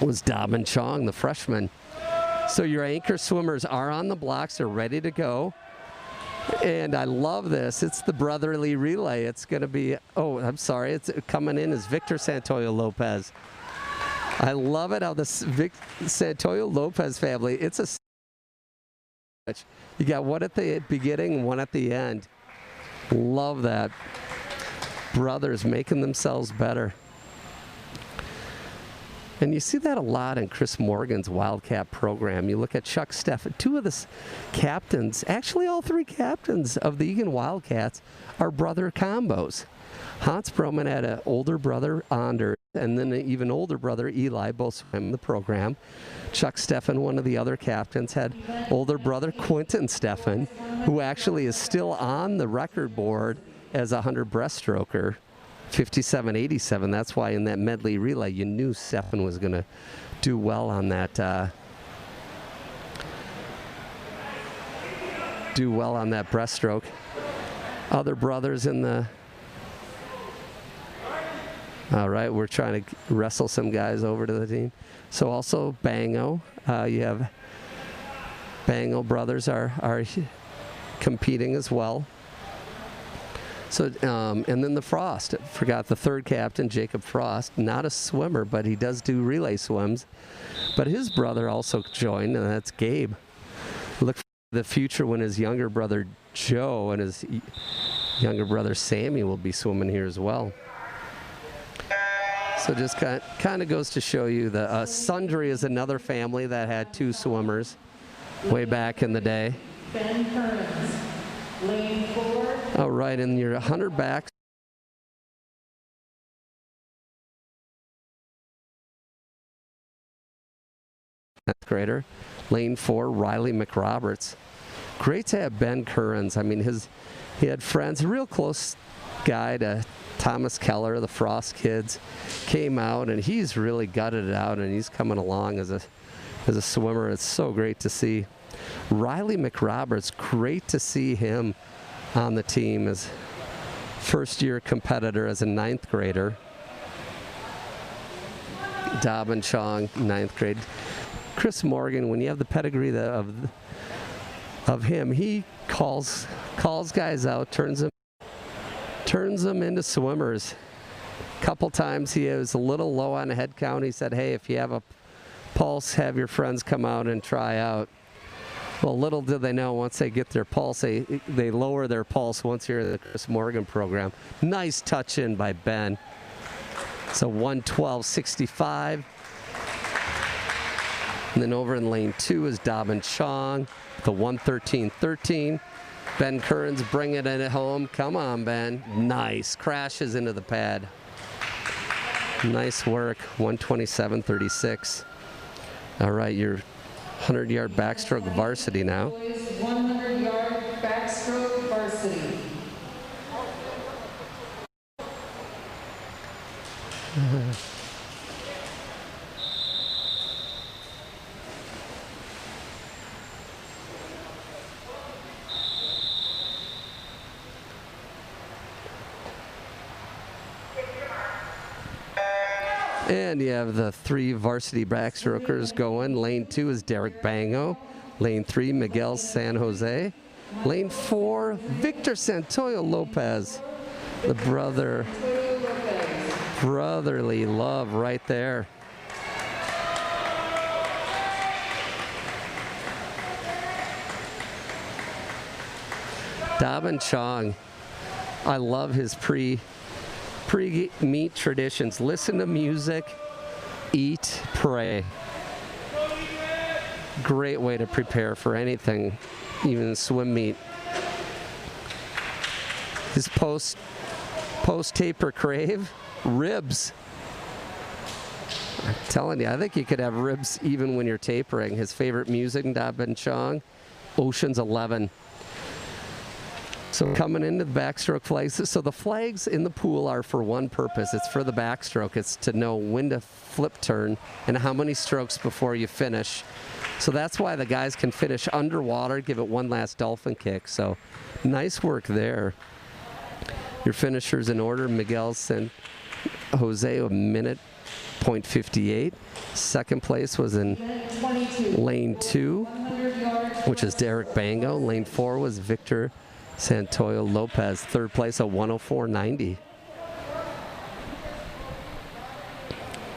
was Daben Chong, the freshman. So your anchor swimmers are on the blocks. They're ready to go. And I love this. It's the brotherly relay. It's going to be, oh, I'm sorry. It's coming in as Victor Santoyo Lopez. I love it how the Santoyo Lopez family, it's a, you got one at the beginning, one at the end. Love that. Brothers making themselves better. And you see that a lot in Chris Morgan's Wildcat program. You look at Chuck Steffen, 2 of the captains, actually all 3 captains of the Eagan Wildcats are brother combos. Hans Broman had an older brother, Anders, and then an even older brother, Eli, both swam in the program. Chuck Steffen, one of the other captains, had older brother Quentin Steffen, who actually is still on the record board as a 100 breaststroker. 57:87. That's why in that medley relay you knew Steffen was going to do well on that. Do well on that breaststroke. Other brothers in the. All right, we're trying to wrestle some guys over to the team. So also Bango, you have Bango brothers are competing as well. So, and then the Frost, forgot the third captain, Jacob Frost, not a swimmer, but he does do relay swims. But his brother also joined, and that's Gabe. Look for the future when his younger brother Joe and his younger brother Sammy will be swimming here as well. So just kind of goes to show you the Sundry is another family that had 2 swimmers way back in the day. Ben Kearns, lane 4. All right, and your 100 backs. Grader, lane 4, Riley McRoberts. Great to have Ben Kearns. I mean, he had friends, a real close guy to Thomas Keller, the Frost kids, came out, and he's really gutted it out, and he's coming along as a swimmer. It's so great to see. Riley McRoberts, great to see him on the team as first-year competitor as a 9th grader. Dobbin Chong, 9th grade. Chris Morgan, when you have the pedigree of him, he calls guys out, turns them into swimmers. Couple times he was a little low on head count. He said, hey, if you have a pulse, have your friends come out and try out. Well, little did they know, once they get their pulse, they lower their pulse once you're in the Chris Morgan program. Nice touch in by Ben. So 1:12.65. And then over in lane 2 is Dobbin Chong, the 1:13.13. Ben Kearns bringing it in at home. Come on, Ben. Nice. Crashes into the pad. Nice work. 1:27.36. All right, your 100-yard backstroke varsity now. 100-yard backstroke varsity. And you have the 3 varsity backstrokers going. Lane 2 is Derek Bango. Lane 3, Miguel San Jose. Lane 4, Victor Santoyo Lopez. The brotherly love right there. Dobbin Chong, I love his pre-meet traditions. Listen to music, eat, pray. Great way to prepare for anything, even swim meet. His post-taper crave, ribs. I'm telling you, I think you could have ribs even when you're tapering. His favorite music, Dobbin Chong, Ocean's 11. So coming into the backstroke flags, so the flags in the pool are for one purpose. It's for the backstroke. It's to know when to flip turn and how many strokes before you finish. So that's why the guys can finish underwater, give it one last dolphin kick. So nice work there. Your finishers in order, Miguel San Jose, a minute, 0.58. Second place was in lane 2, which is Derek Bango. Lane 4 was Victor Santoyo Lopez. Third place at 104.90.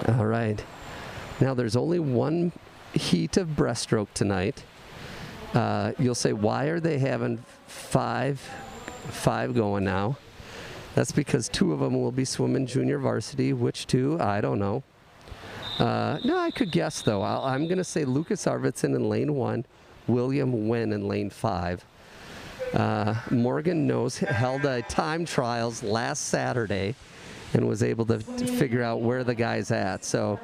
All right. Now there's only one heat of breaststroke tonight. You'll say, why are they having five going now? That's because 2 of them will be swimming junior varsity. Which 2? I don't know. No, I could guess, though. I'm going to say Lucas Arvidsson in lane 1, William Wynn in lane 5. Morgan held a time trials last Saturday and was able to figure out where the guy's at. So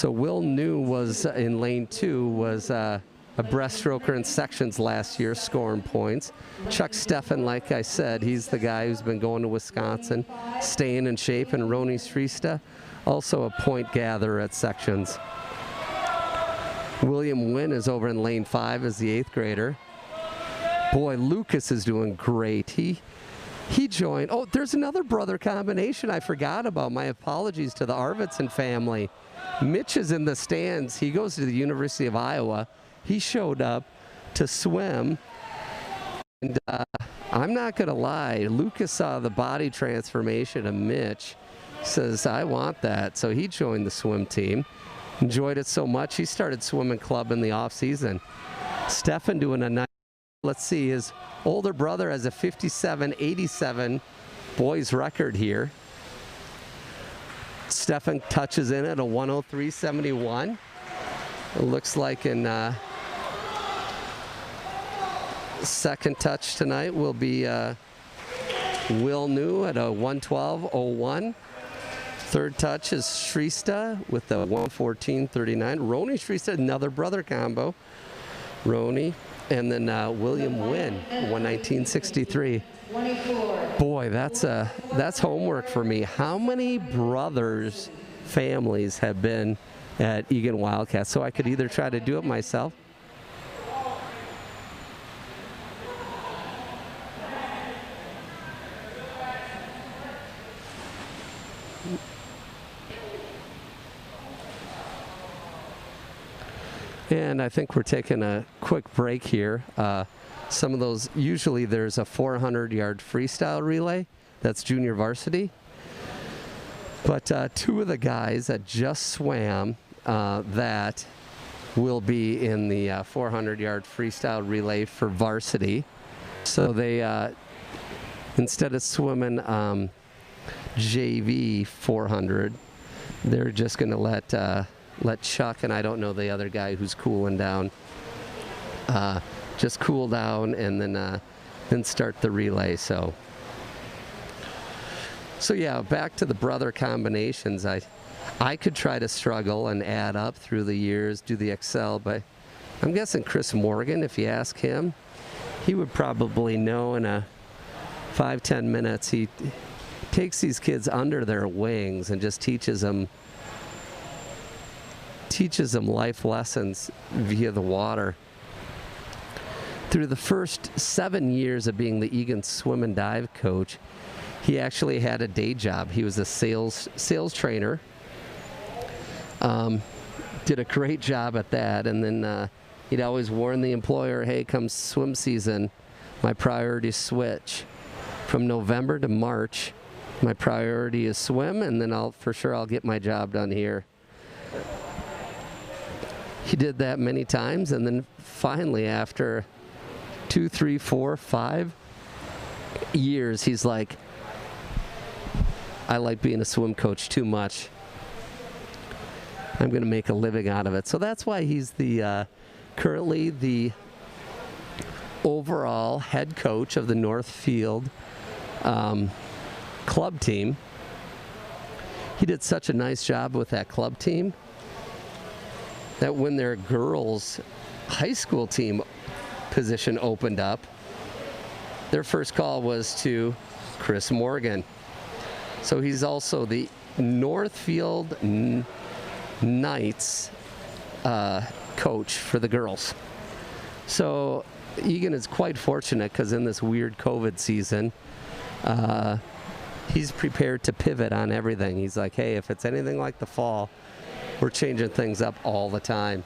Will New was in lane 2, was a breaststroker in sections last year, scoring points. Chuck Steffen, like I said, he's the guy who's been going to Wisconsin, staying in shape, and Roni Srista, also a point gatherer at sections. William Wynn is over in lane 5 as the 8th grader. Boy, Lucas is doing great. He joined. Oh, there's another brother combination I forgot about. My apologies to the Arvidsson family. Mitch is in the stands. He goes to the University of Iowa. He showed up to swim. And I'm not going to lie. Lucas saw the body transformation of Mitch. Says, I want that. So he joined the swim team. Enjoyed it so much, he started swimming club in the off season. Stefan doing a nice, let's see, his older brother has a 57.87 boys record here. Stefan touches in at a 103.71. It looks like in second touch tonight will be Will New at a 112.01. Third touch is Shrista with a 114.39. Roni Shrista, another brother combo. Roni, and then William Wynn, 119.63. Boy, that's homework for me. How many brothers' families have been at Eagan Wildcats? So I could either try to do it myself. And I think we're taking a quick break here. Some of those, usually there's a 400-yard freestyle relay. That's junior varsity. But two of the guys that just swam that will be in the 400-yard freestyle relay for varsity. So they, instead of swimming JV 400, they're just going to let Chuck, and I don't know the other guy who's cooling down, just cool down and then start the relay. So yeah, back to the brother combinations. I could try to struggle and add up through the years, do the Excel, but I'm guessing Chris Morgan, if you ask him, he would probably know in a 5-10 minutes. He takes these kids under their wings and just teaches them life lessons via the water. Through the first 7 years of being the Eagan swim and dive coach, he actually had a day job. He was a sales trainer. Did a great job at that, and then he'd always warn the employer, hey, come swim season, my priorities switch. From November to March, my priority is swim, and then I'll get my job done here. He did that many times, and then finally, after 2, 3, 4, 5 years, he's like, I like being a swim coach too much. I'm going to make a living out of it. So that's why he's the currently the overall head coach of the Northfield club team. He did such a nice job with that club team that when their girls' high school team position opened up, their first call was to Chris Morgan. So he's also the Northfield Knights coach for the girls. So Eagan is quite fortunate because in this weird COVID season, he's prepared to pivot on everything. He's like, hey, if it's anything like the fall, we're changing things up all the time.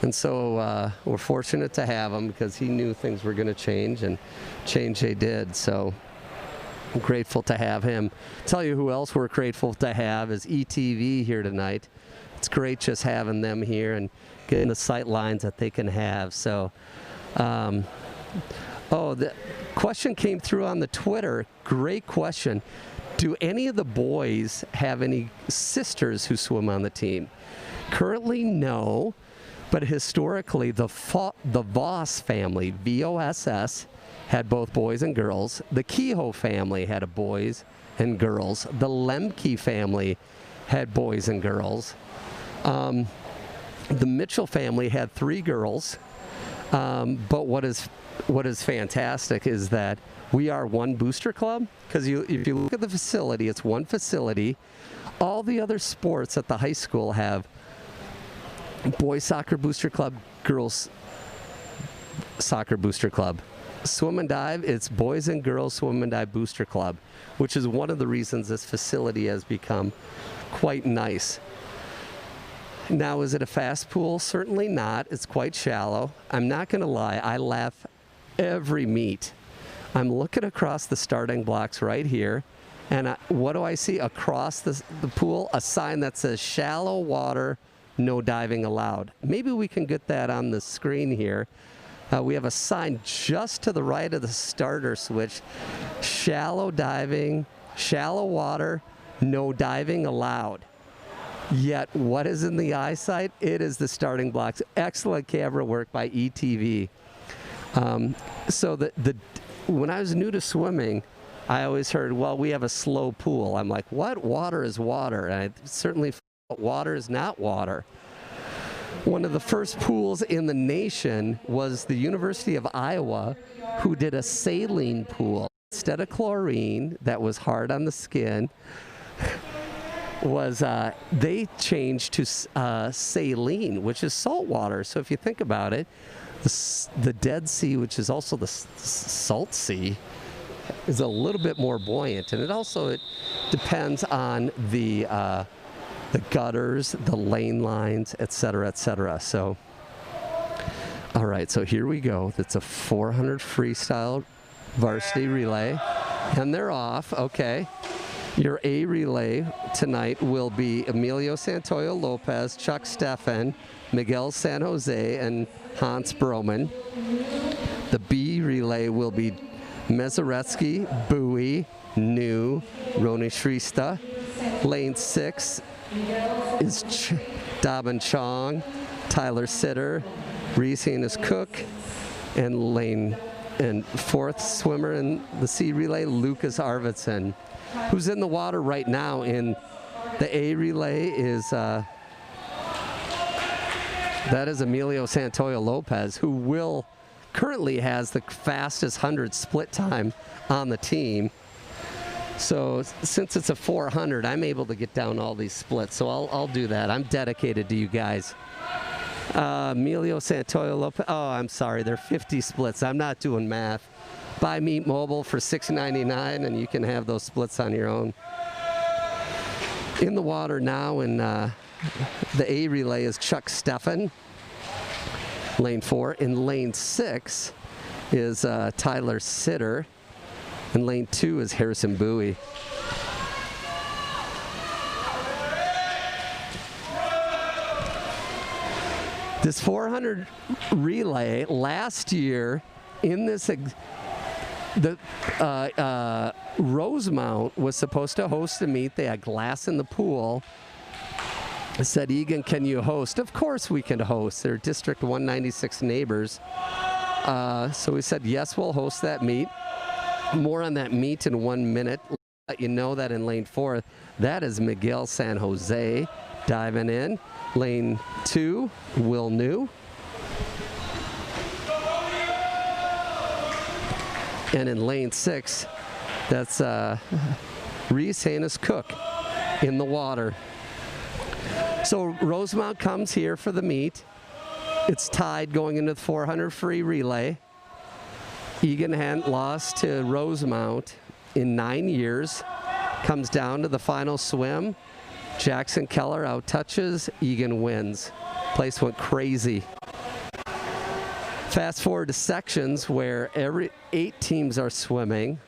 And so we're fortunate to have him because he knew things were going to change, and change they did. So I'm grateful to have him. Tell you who else we're grateful to have is ETV here tonight. It's great just having them here and getting the sight lines that they can have. So, the question came through on the Twitter. Great question. Do any of the boys have any sisters who swim on the team? Currently, no. But historically, the Voss family, VOSS, had both boys and girls. The Kehoe family had a boys and girls. The Lemke family had boys and girls. The Mitchell family had 3 girls. But what is fantastic is that we are one booster club, because if you look at the facility, it's one facility. All the other sports at the high school have boys soccer booster club, girls soccer booster club. swim and dive, it's Boys and Girls Swim and Dive Booster Club, which is one of the reasons this facility has become quite nice. Now, is it a fast pool? Certainly not. It's quite shallow. I'm not going to lie. I laugh every meet. I'm looking across the starting blocks right here, and what do I see across the pool? A sign that says shallow water, no diving allowed. Maybe we can get that on the screen here. We have a sign just to the right of the starter switch. Shallow diving, shallow water, no diving allowed. Yet, what is in the eyesight? It is the starting blocks. Excellent camera work by ETV. So when I was new to swimming, I always heard, well, we have a slow pool. I'm like, what? Water is water. And I certainly felt water is not water. One of the first pools in the nation was the University of Iowa, who did a saline pool. Instead of chlorine, that was hard on the skin, they changed to saline, which is salt water. So if you think about it, the Dead Sea, which is also the salt sea, is a little bit more buoyant. And it depends on the gutters, the lane lines, et cetera, et cetera. So, all right, so here we go. It's a 400 freestyle varsity relay, and they're off. Okay. Your A relay tonight will be Emilio Santoyo Lopez, Chuck Steffen, Miguel San Jose, and Hans Broman. The B relay will be Mezaretsky, Bowie, New, Roni Shrista. Lane 6 is Dabin Chong, Tyler Sitter, Reese Hannes Cook, and fourth swimmer in the C relay, Lucas Arvidsson, who's in the water right now. In the A relay is that is Emilio Santoyo Lopez, who currently has the fastest 100 split time on the team. So since it's a 400, I'm able to get down all these splits. So I'll do that. I'm dedicated to you guys. Emilio Santoyo Lopez. Oh, I'm sorry. They're 50 splits. I'm not doing math. Buy Meet Mobile for $6.99, and you can have those splits on your own. In the water now, in the A relay is Chuck Steffen, lane 4. In lane 6 is Tyler Sitter, and lane 2 is Harrison Bowie. This 400 relay last year in this. Rosemount was supposed to host a meet. They had glass in the pool. I said, Eagan, can you host? Of course we can host. They're District 196 neighbors. So we said, yes, we'll host that meet. More on that meet in 1 minute. Let you know that in lane 4, that is Miguel San Jose diving in. Lane 2, Will New. And in lane 6, that's Reese Hannes Cook in the water. So Rosemount comes here for the meet. It's tied going into the 400 free relay. Eagan hadn't lost to Rosemount in 9 years. Comes down to the final swim. Jackson Keller out touches. Eagan wins. Place went crazy. Fast forward to sections where every 8 teams are swimming.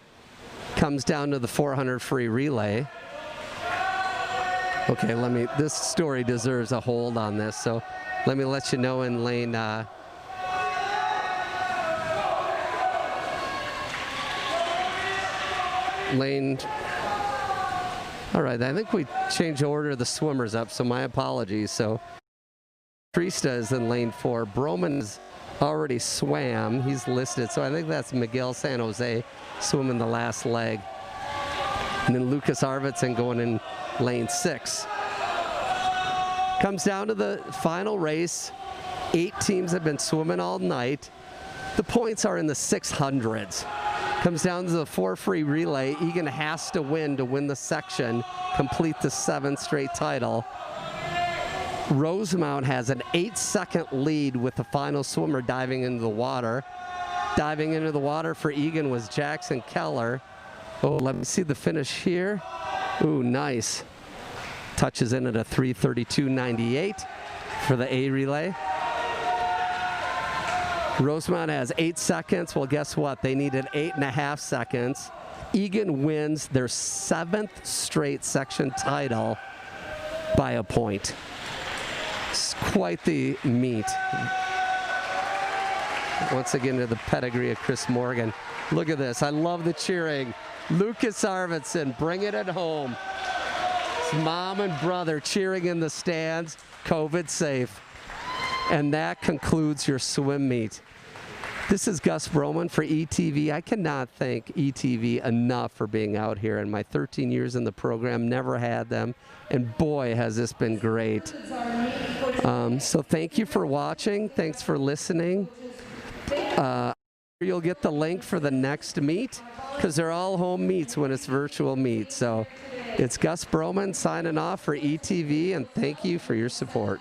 Comes down to the 400 free relay. Okay, this story deserves a hold on this, so let me let you know in lane all right, I think we changed the order of the swimmers up, so my apologies. So Trista is in lane 4. Broman's already swam. He's listed, so I think that's Miguel San Jose swimming the last leg. And then Lucas Arvidsson going in lane 6. Comes down to the final race. 8 teams have been swimming all night. The points are in the 600s. Comes down to the 4 free relay. Eagan has to win the section, complete the 7th straight title. Rosemount has an 8-second lead with the final swimmer diving into the water. Diving into the water for Eagan was Jackson Keller. Oh, let me see the finish here. Ooh, nice. Touches in at a 3:32.98 for the A relay. Rosemont has 8 seconds. Well, guess what? They needed 8.5 seconds. Eagan wins their 7th straight section title by a point. It's quite the meet. Once again to the pedigree of Chris Morgan. Look at this. I love the cheering. Lucas Arvidsson bringing it home. His mom and brother cheering in the stands. COVID safe. And that concludes your swim meet. This is Gus Broman for ETV. I cannot thank ETV enough for being out here. In my 13 years in the program, never had them. And boy, has this been great. So thank you for watching. Thanks for listening. You'll get the link for the next meet because they're all home meets when it's virtual meets. So it's Gus Broman signing off for ETV, and thank you for your support.